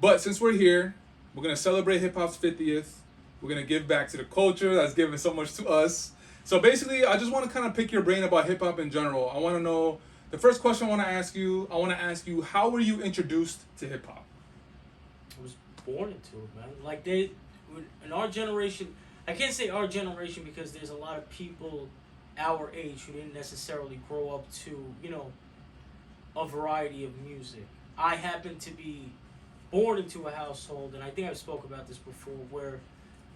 But since we're here, we're going to celebrate hip-hop's 50th. We're going to give back to the culture that's given so much to us. So basically, I just want to kind of pick your brain about hip-hop in general. I want to know, the first question I want to ask you, how were you introduced to hip-hop?
I was born into it, man. Like, in our generation, I can't say our generation because there's a lot of people our age who didn't necessarily grow up to, a variety of music. I happen to be born into a household, and I think I've spoke about this before, where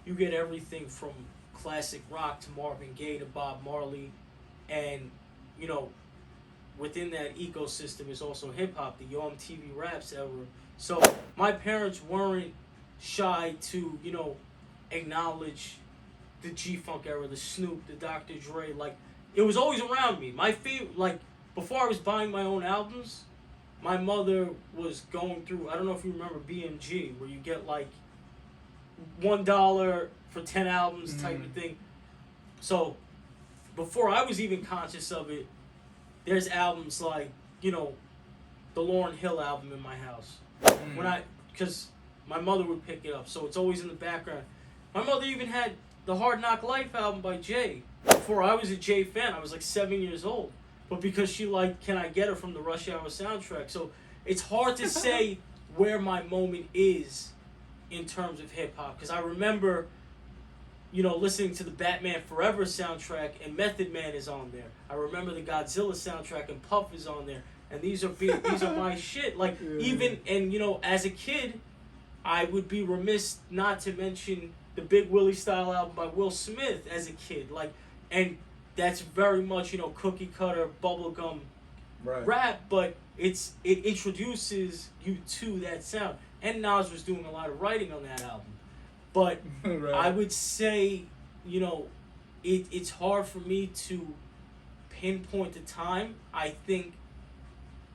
you get everything from classic rock to Marvin Gaye to Bob Marley, and within that ecosystem is also hip hop, the Yo MTV Raps era. So my parents weren't shy to acknowledge the G-Funk era, the Snoop, the Dr. Dre. Like it was always around me. My favorite, like before I was buying my own albums, my mother was going through. I don't know if you remember BMG, where you get like $1 for 10 albums type of thing. So before I was even conscious of it, there's albums like the Lauryn Hill album in my house. When because my mother would pick it up, so it's always in the background. My mother even had the Hard Knock Life album by Jay. Before I was a Jay fan, I was like 7 years old. But because she liked Can I Get Her from the Rush Hour soundtrack. So it's hard to say where my moment is in terms of hip-hop. Because I remember, listening to the Batman Forever soundtrack, and Method Man is on there. I remember the Godzilla soundtrack, and Puff is on there. And these are my shit. Like, even, and, as a kid, I would be remiss not to mention the Big Willie style album by Will Smith as a kid. Like, and that's very much, cookie cutter, bubblegum rap, but it introduces you to that sound. And Nas was doing a lot of writing on that album. But I would say, it's hard for me to pinpoint the time. I think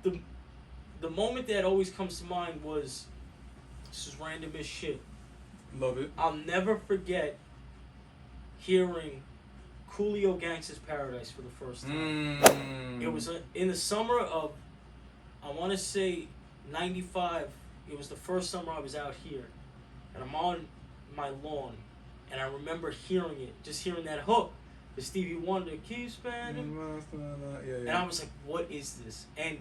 the moment that always comes to mind was, this is random as shit.
Love it.
I'll never forget hearing Coolio Gangsta's Paradise for the first time. It was in the summer of, I want to say, 95. It was the first summer I was out here. And I'm on my lawn. And I remember hearing it, just hearing that hook. The Stevie Wonder, keep spinning. And I was like, what is this? And,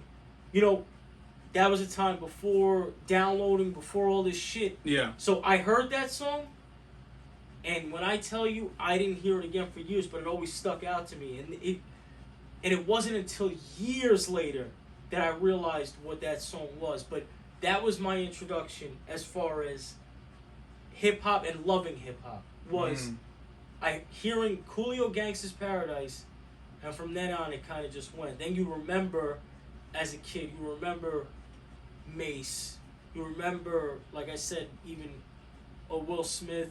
that was a time before downloading, before all this shit.
Yeah.
So I heard that song, and when I tell you, I didn't hear it again for years, but it always stuck out to me. And it wasn't until years later that I realized what that song was. But that was my introduction as far as hip-hop and loving hip-hop, was I hearing Coolio Gangsta's Paradise, and from then on it kind of just went. Then you remember, as a kid, you remember Mace, you remember, like I said, even Will Smith,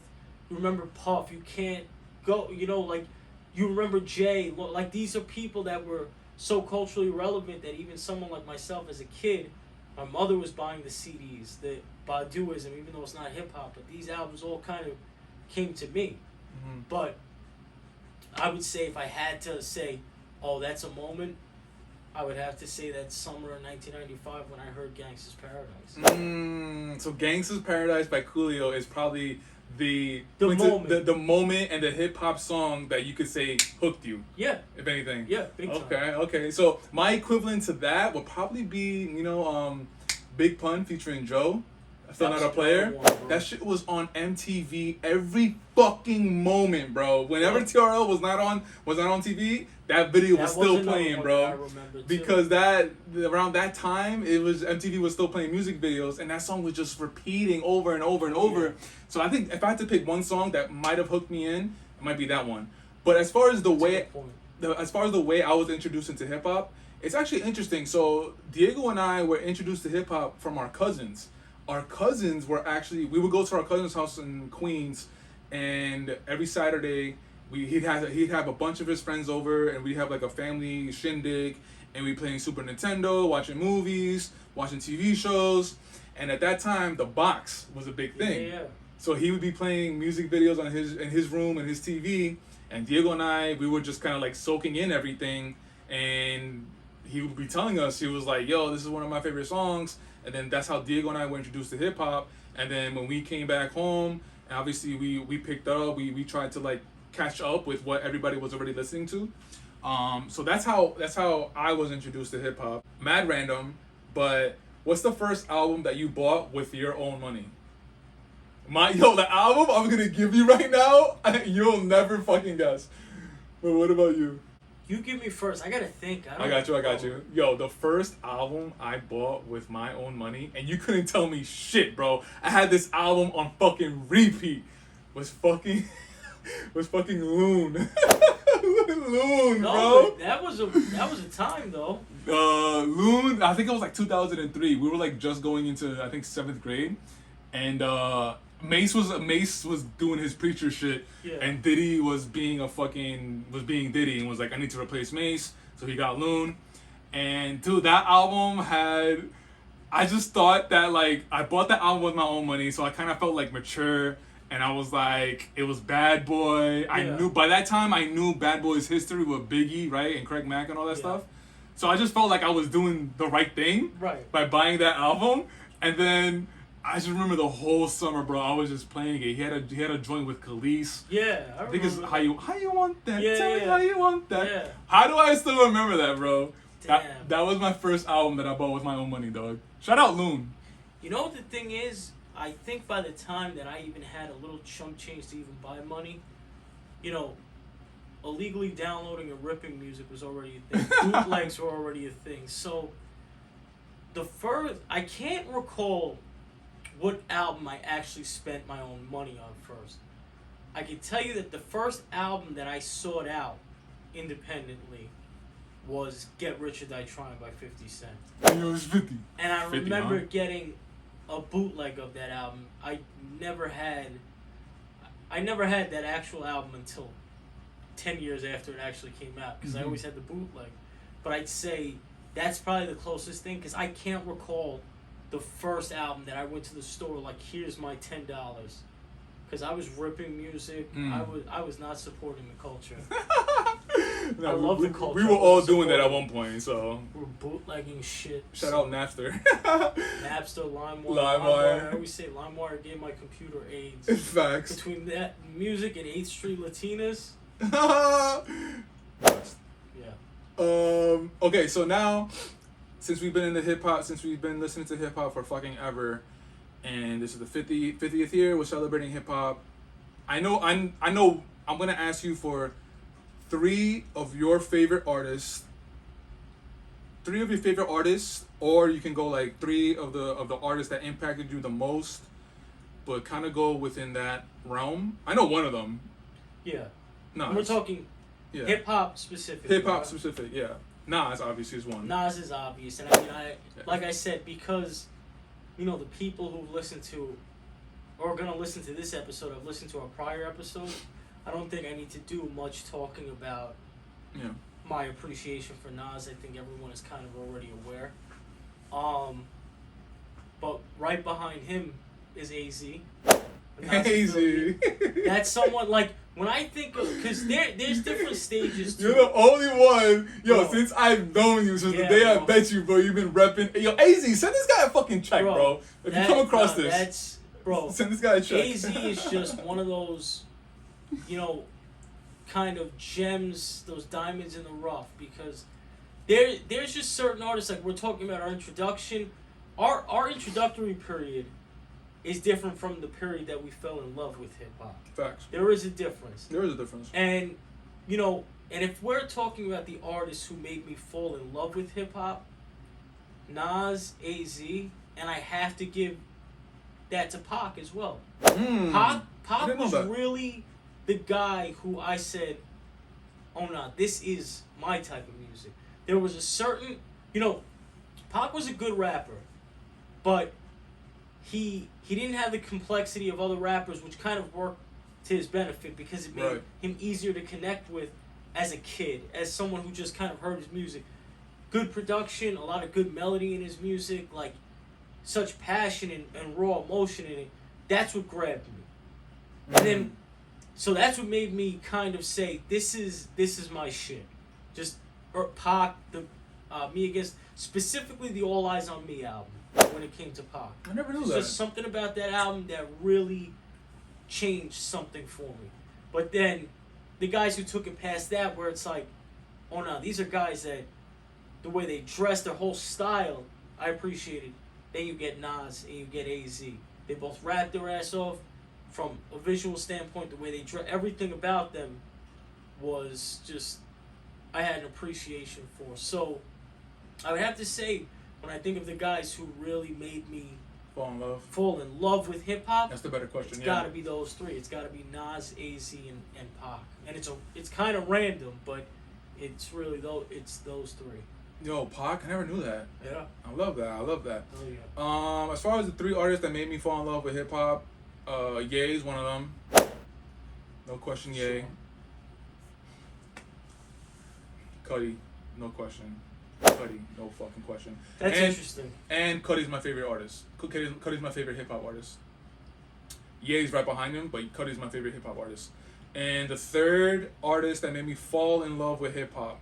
you remember Puff, you can't go, you remember Jay, like these are people that were so culturally relevant that even someone like myself as a kid, my mother was buying the CDs, the Baduism, even though it's not hip-hop, but these albums all kind of came to me. But I would say, if I had to say, oh, that's a moment, I would have to say that summer of 1995 when I heard Gangsta's Paradise.
So Gangsta's Paradise by Coolio is probably the
moment.
The moment and the hip hop song that you could say hooked you.
Yeah.
If anything.
Yeah, big time.
Okay. So my equivalent to that would probably be, Big Pun featuring Joe. Still Not a Player. That shit was on MTV every fucking moment, bro. Whenever TRL was not on TV, that video was still playing, bro. Because around that time, MTV was still playing music videos, and that song was just repeating over and over and over. So I think if I had to pick one song that might have hooked me in, it might be that one. But as far as the way I was introduced into hip hop, it's actually interesting. So Diego and I were introduced to hip hop from our cousins. Our cousins were we would go to our cousin's house in Queens, and every Saturday he'd have a bunch of his friends over, and we'd have like a family shindig, and we'd playing Super Nintendo, watching movies, watching TV shows, and at that time the box was a big thing.
Yeah.
So he would be playing music videos in his room and his TV, and Diego and we were just kind of like soaking in everything, and he would be telling us, he was like, yo, this is one of my favorite songs. And then that's how Diego and I were introduced to hip hop. And then when we came back home, obviously we picked up, we tried to like catch up with what everybody was already listening to. So that's how I was introduced to hip hop. Mad random, but what's the first album that you bought with your own money? The album I'm gonna give you right now, you'll never fucking guess. But what about you?
You give me first. I gotta think.
I got you. Yo, the first album I bought with my own money, and you couldn't tell me shit, bro. I had this album on fucking repeat. Was fucking Loon. Loon, bro.
That was a time though.
Loon. I think it was like 2003. We were like just going into, I think, 7th grade, and Mace was doing his preacher shit, and Diddy was being Diddy, and was like, I need to replace Mace, so he got Loon. And dude, that album I just thought that, like, I bought that album with my own money, so I kind of felt like mature, and I was like, it was Bad Boy. By that time I knew Bad Boy's history with Biggie, right, and Craig Mack and all that stuff. So I just felt like I was doing the right thing by buying that album. And then I just remember the whole summer, bro. I was just playing it. He had a joint with Khalees.
Yeah,
I think it's how you want that.
Yeah,
Tell me how you want that.
Yeah.
How do I still remember that, bro?
Damn.
That was my first album that I bought with my own money, dog. Shout out Loon.
You know what the thing is? I think by the time that I even had a little chump change to even buy money, you know, illegally downloading and ripping music was already a thing. Bootlegs were already a thing. So I can't recall what album I actually spent my own money on first. I can tell you that the first album that I sought out independently was Get Rich or Die Trying by 50 Cent.
It was 50.
And I
50,
remember
huh?
getting a bootleg of that album. I never had that actual album until 10 years after it actually came out, because I always had the bootleg. But I'd say that's probably the closest thing, because I can't recall the first album that I went to the store like, here's my $10, because I was ripping music. I was not supporting the culture.
No,
I love the culture.
We were all doing that at one point, so.
We were bootlegging shit.
Shout out Napster.
Napster, LimeWire.
LimeWire.
I always say LimeWire gave my computer AIDS.
Facts.
Between that music and 8th Street Latinas. Yeah.
Okay, so now, since we've been in the hip hop, since we've been listening to hip hop for fucking ever, and this is the 50th year, we're celebrating hip hop. I know I'm gonna ask you for 3 of your favorite artists. 3 of your favorite artists, or you can go like 3 of the artists that impacted you the most, but kind of go within that realm. I know one of them.
Yeah.
Nas.
We're talking hip hop specific.
Hip hop specific, yeah. Nas obviously is one.
Nas is obvious, and I mean, like I said, because you know the people who listen to or are gonna listen to this episode have listened to our prior episode. I don't think I need to do much talking about my appreciation for Nas. I think everyone is kind of already aware. But right behind him is AZ.
AZ.
That's someone like when I think of, because there's different stages.
You're the only one,
Bro.
since I've known you, since the
Yeah,
day I
bro.
met you, bro. You've been repping. Yo, AZ, send this guy a fucking check, bro. If you come across this,
that's bro.
send this guy a check.
AZ is just one of those, kind of gems, those diamonds in the rough, because there's just certain artists, like we're talking about our introduction. Our introductory period is different from the period that we fell in love with hip hop.
Facts.
There is a difference.
There is a difference.
And and if we're talking about the artists who made me fall in love with hip hop, Nas, AZ, and I have to give that to Pac as well. Pac was really the guy who I said, oh no, this is my type of music. There was a certain, Pac was a good rapper, but he didn't have the complexity of other rappers, which kind of worked to his benefit because it made him easier to connect with as a kid, as someone who just kind of heard his music. Good production, a lot of good melody in his music, like such passion and raw emotion in it. That's what grabbed me. And then, so that's what made me kind of say, this is my shit. Just Pac, Me Against, specifically the All Eyes on Me album when it came to Pac.
I never knew that.
There's just something about that album that really changed something for me. But then the guys who took it past that, where it's like, oh no, these are guys that the way they dress, their whole style, I appreciated. Then you get Nas and you get AZ. They both rap their ass off. From a visual standpoint, the way they dress, everything about them was just, I had an appreciation for. So I would have to say, when I think of the guys who really made me fall in love with hip hop,
that's the better question.
It's got to be those 3. It's got to be Nas, AZ, and Pac. And it's kind of random, but it's really it's those 3.
Yo, Pac, I never knew that.
Yeah.
I love that.
Oh yeah.
As far as the 3 artists that made me fall in love with hip hop, Ye is one of them. No question, Ye.
Sure.
Cudi, no question. Cudi, no fucking question.
That's interesting.
And Cudi's my favorite artist. Cudi's my favorite hip hop artist. Ye's right behind him, but Cudi's my favorite hip hop artist. And the 3rd artist that made me fall in love with hip hop.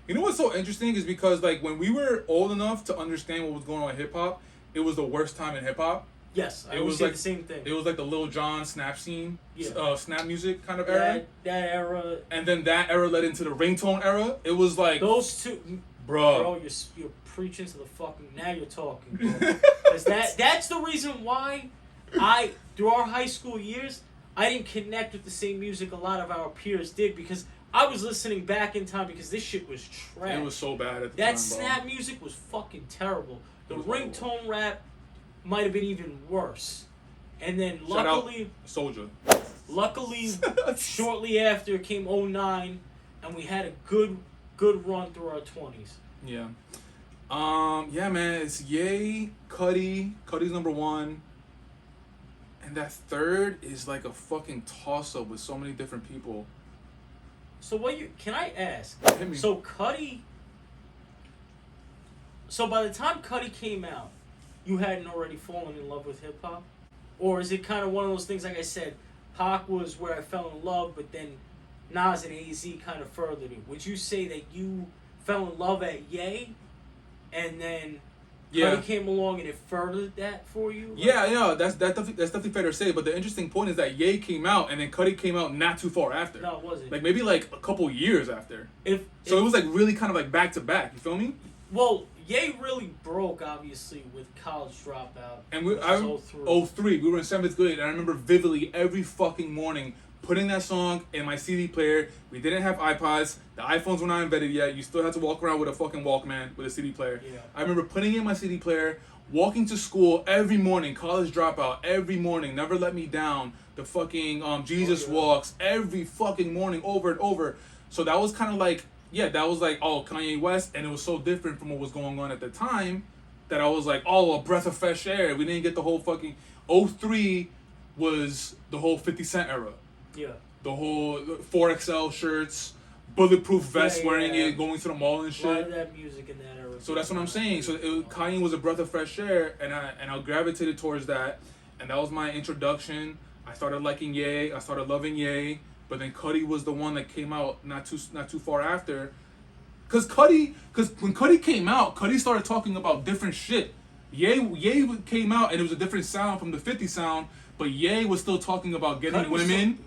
You know what's so interesting is because like when we were old enough to understand what was going on in hip hop, it was the worst time in hip hop.
Yes, I
It
always
was
say
like
the same thing.
It was like the Lil Jon Snap scene,
Yeah.
Snap music kind of era.
That era.
And then that era led into the ringtone era. It was like,
Those two,
bro,
you're preaching to the fucking. Now you're talking, bro. 'Cause that's the reason why through our high school years, I didn't connect with the same music a lot of our peers did because I was listening back in time because this shit was trash.
It was so bad at the
that
time,
Snap music was fucking terrible. The
It was
ringtone rap might have been even worse. And then
Shout
luckily,
out Soldier.
shortly after came 09, and we had a good run through our 20s.
Yeah. Yeah, man, it's Ye, Cudi. Cudi's number one. And that third is like a fucking toss-up with so many different people.
So can I ask?
Hit me.
So by the time Cudi came out, you hadn't already fallen in love with hip hop? Or is it kind of one of those things, like I said, Pac was where I fell in love, but then Nas and AZ kind of furthered it? Would you say that you fell in love at Ye, and then Cudi came along and it furthered that for you?
Yeah, that's definitely fair to say. But the interesting point is that Ye came out and then Cudi came out not too far after.
No, it wasn't.
Like maybe like a couple years after. It was like really kind of like back to back. You feel me?
Well, Ye really broke obviously with College Dropout.
And
I was
03. We were in 7th grade, and I remember vividly every fucking morning putting that song in my CD player. We didn't have iPods. The iPhones were not invented yet. You still had to walk around with a fucking Walkman with a CD player.
Yeah.
I remember putting in my CD player, walking to school every morning, College Dropout every morning, Never Let Me Down, the fucking Jesus Walks every fucking morning over and over. So that was kind of like, that was like, Kanye West, and it was so different from what was going on at the time that I was like, a breath of fresh air. We didn't get the whole fucking 03 was the whole 50 Cent era.
Yeah.
The whole 4XL shirts, bulletproof vest, wearing it, going to the mall and shit.
A lot of that music in that era.
So that's what I'm saying. So Kanye was a breath of fresh air, and I gravitated towards that, and that was my introduction. I started liking Ye. I started loving Ye. But then Cudi was the one that came out not too far after. Cause when Cudi came out, Cudi started talking about different shit. Ye came out and it was a different sound from the 50 sound, but Ye was still talking about getting women.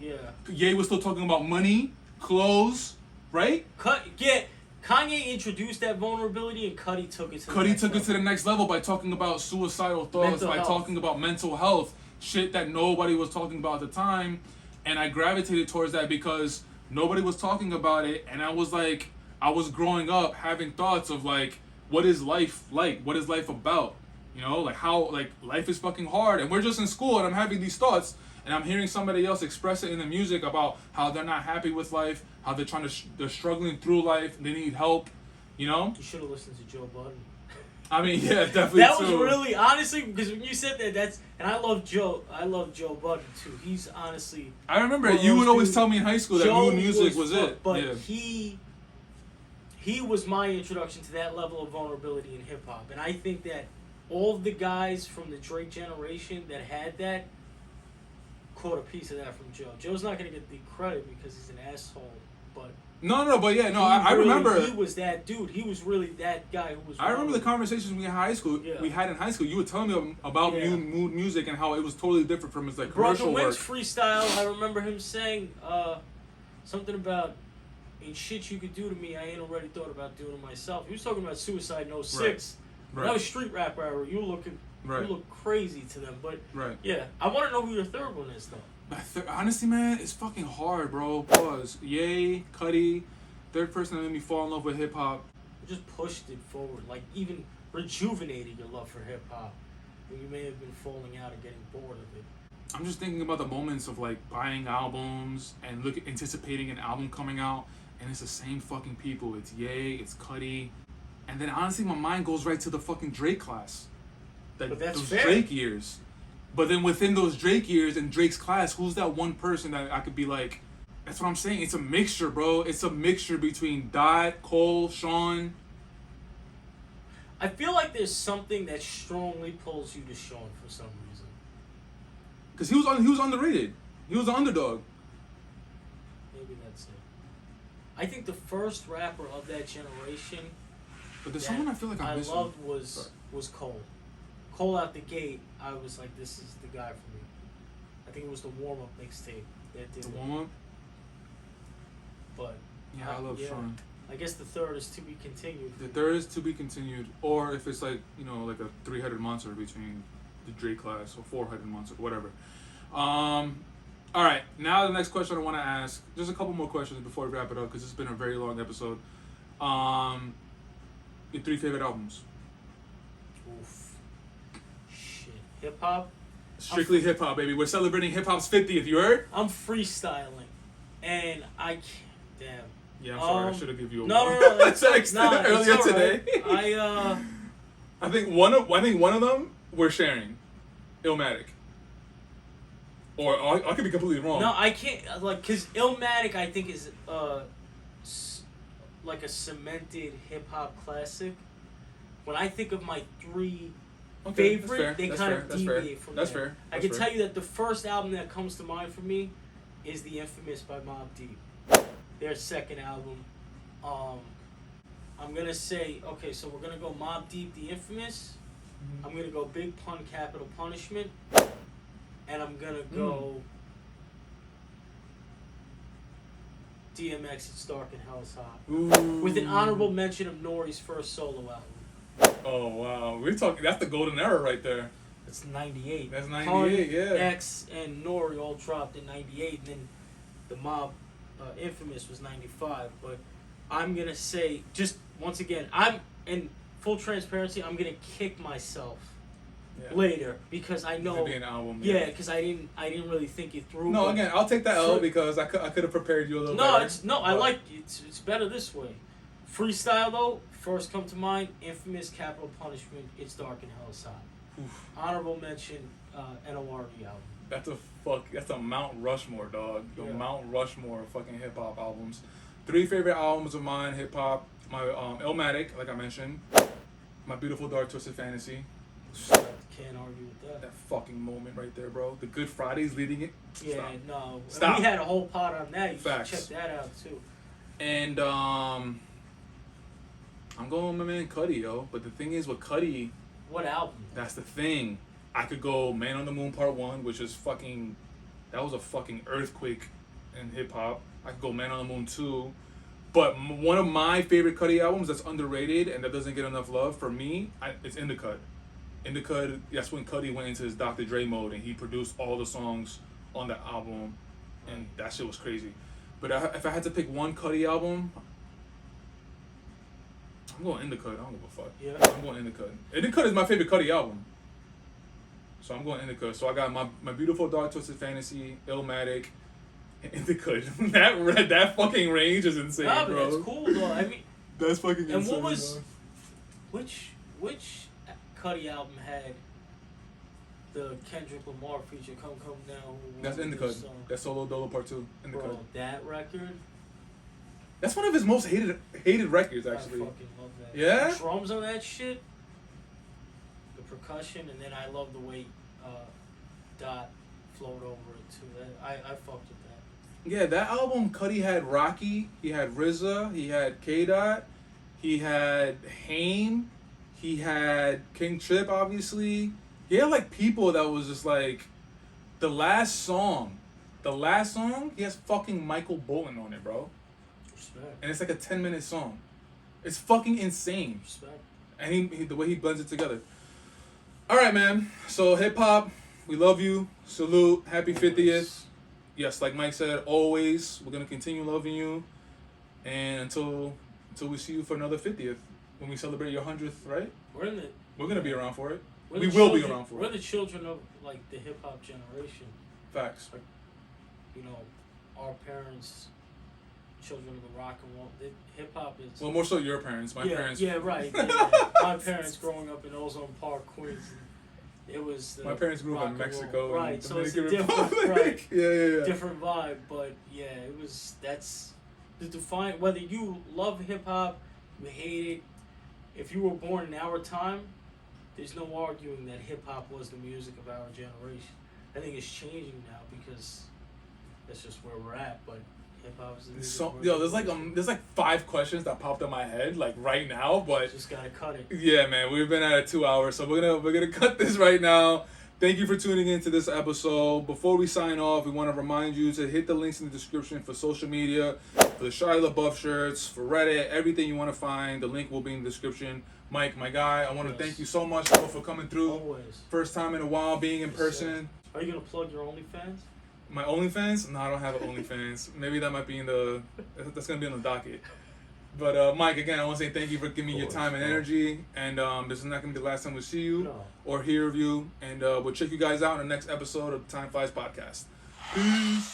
Ye was still talking about money, clothes, right?
Kanye introduced that vulnerability and Cudi took it to
the next level by talking about suicidal thoughts, talking about mental health, shit that nobody was talking about at the time. And I gravitated towards that because nobody was talking about it, and I was growing up having thoughts of like, what is life like? What is life about? You know, like how like life is fucking hard, and we're just in school, and I'm having these thoughts, and I'm hearing somebody else express it in the music about how they're not happy with life, how they're they're struggling through life, they need help. You know.
You should have listened to Joe Budden.
I mean, yeah, definitely.
That was really, honestly, because when you said that, and I love Joe Budden too. He's honestly.
I remember you would always tell me in high school that mood music was it.
But he was my introduction to that level of vulnerability in hip hop, and I think that all of the guys from the Drake generation that had that caught a piece of that from Joe. Joe's not gonna get the credit because he's an asshole, but.
I remember
he was that dude. He was really that guy who was.
I remember the conversations we had in high school. You would tell me about mood music and how it was totally different from his like commercial work.
Wings freestyle. I remember him saying something about ain't shit you could do to me. I ain't already thought about doing to myself. He was talking about suicide in 06. Right. That was street rap era. You look crazy to them, but I want to know who your third one is though.
Honestly, man, it's fucking hard, bro. Pause. Ye, Cudi, third person that made me fall in love with hip hop.
You just pushed it forward, like even rejuvenated your love for hip hop when you may have been falling out and getting bored of it.
I'm just thinking about the moments of like buying albums and anticipating an album coming out, and it's the same fucking people. It's Ye, it's Cudi, and then honestly, my mind goes right to the fucking Drake class.
But that's
those
fair.
Drake years. But then within those Drake years and Drake's class, who's that one person that I could be like, that's what I'm saying. It's a mixture, bro. It's a mixture between Dot, Cole, Sean.
I feel like there's something that strongly pulls you to Sean for some reason.
Because he was underrated. He was the underdog.
Maybe that's it. I think the first rapper of that generation
but there's someone I feel like I
loved was Cole. Cole out the gate, I was like, this is the guy for me. I think it was the warm up mixtape that did
The
it.
warm up.
But
Yeah, I love Sean.
I guess the third is to be continued.
The third is to be continued, or if it's like like a 3-headed monster between the Drake class or 4-headed monster, whatever. All right, now the next question I want to ask. Just a couple more questions before we wrap it up because it's been a very long episode. Your 3 favorite albums?
Oof. Shit. Hip hop.
Strictly hip hop, baby. We're celebrating hip hop's 50th. You heard?
I'm freestyling, and I can't. Damn.
Yeah, I'm sorry. I should have given you a
no, that's
text earlier
it's all right.
today. I think one of them we're sharing, Illmatic. Or I could be completely wrong.
No, I can't because Illmatic I think is like a cemented hip hop classic. When I think of my 3 favorite, they kind of deviate from
That's
there.
fair.
I can tell you that the first album that comes to mind for me is The Infamous by Mobb Deep. Their second album. I'm gonna say, okay, so we're gonna go Mobb Deep, The Infamous. Mm-hmm. I'm gonna go Big Pun, Capital Punishment, and I'm gonna go DMX, It's Dark and Hell is Hot.
Ooh.
With an honorable mention of Nori's first solo album.
Oh wow, we're talking. That's the golden era right there.
That's 98.
That's 98, yeah.
X and Nori all dropped in 98, and then the Mob Infamous was 95. But I'm gonna say, just once again, I'm in full transparency. I'm gonna kick myself later because I know.
It'd be an album.
Yeah, because I didn't really think it through.
No, again, I'll take that L because I could have prepared you a little better.
I like it's better this way. Freestyle though, first come to mind, Infamous, Capital Punishment, It's Dark and Hell is Hot. Oof. Honorable mention, NORD album.
That's a Mount Rushmore, dog. The Mount Rushmore of fucking hip hop albums. 3 favorite albums of mine, hip hop. My Illmatic, like I mentioned. My Beautiful Dark Twisted Fantasy.
Can't argue with that.
That fucking moment right there, bro. The Good Fridays leading it.
Yeah, no.
Stop.
We had a whole pod on that. You
Facts.
should check that out too.
And I'm going with my man Cudi, yo. But the thing is with Cudi,
what album?
That's the thing. I could go Man on the Moon Part 1, which is that was a fucking earthquake in hip hop. I could go Man on the Moon 2. But one of my favorite Cudi albums that's underrated and that doesn't get enough love for me, it's In the Cut. In the Cut, that's when Cudi went into his Dr. Dre mode and he produced all the songs on the album, and that shit was crazy. But if I had to pick one Cudi album, I'm going In the Cut. I don't give a fuck.
Yeah.
I'm going In the Cut. In the Cut is my favorite Cudi album. So I'm going In the Cut. So I got my Beautiful Dark Twisted Fantasy, Illmatic, In the Cut. that fucking range is insane,
nah,
bro.
That's cool though. I mean,
that's fucking insane.
And what was,
bro.
which Cudi album had the Kendrick Lamar feature Come Now?
That's In the Cut. That's Solo Dolo Part 2. In the Cut.
That record.
That's one of his most hated records, actually.
I fucking love that.
Yeah?
The drums on that shit, the percussion, and then I love the way Dot flowed over it too. I fucked with that.
Yeah, that album, Cudi had Rocky, he had RZA, he had K-Dot, he had Haim, he had King Trip, obviously. He had like people that was just like, the last song, he has fucking Michael Bolton on it, bro.
Respect.
And it's like a 10-minute song. It's fucking insane.
Respect.
And he the way he blends it together. All right, man. So hip hop, we love you. Salute. Happy 50th. Yes, like Mike said, always. We're gonna continue loving you, and until we see you for another 50th, when we celebrate your 100th, right? We're gonna be around for it. We will be around for it.
We're the children of like the hip hop generation.
Facts.
Like, our parents. Children of the rock and roll. Hip hop is.
Well, more so your parents. My parents.
Yeah, right. Yeah. My parents growing up in Ozone Park, Queens. It was.
My parents grew up in Mexico.
Right, so it's a
Dominican
different,
Republic.
right?
Yeah.
Different vibe, but yeah, it was. That's the define. Whether you love hip hop, you hate it. If you were born in our time, there's no arguing that hip hop was the music of our generation. I think it's changing now because that's just where we're at, but. Hip hop's the music
So
world.
yo, there's like 5 questions that popped in my head like right now, but
Just gotta cut it.
yeah, man, we've been at it 2 hours, so we're gonna cut this right now. Thank you for tuning into this episode. Before we sign off, we want to remind you to hit the links in the description for social media, for the Shia LaBeouf shirts, for Reddit, everything you want to find. The link will be in the description. Mike, my guy, I want to thank you so much for coming through.
Always.
First time in a while being in person.
Are you gonna plug your OnlyFans?
My OnlyFans? No, I don't have an OnlyFans. Maybe that might be that's gonna be on the docket. But Mike, again, I want to say thank you for giving me your time and energy. And this is not gonna be the last time we see you or hear of you. And we'll check you guys out in the next episode of the Time Flies podcast. Peace.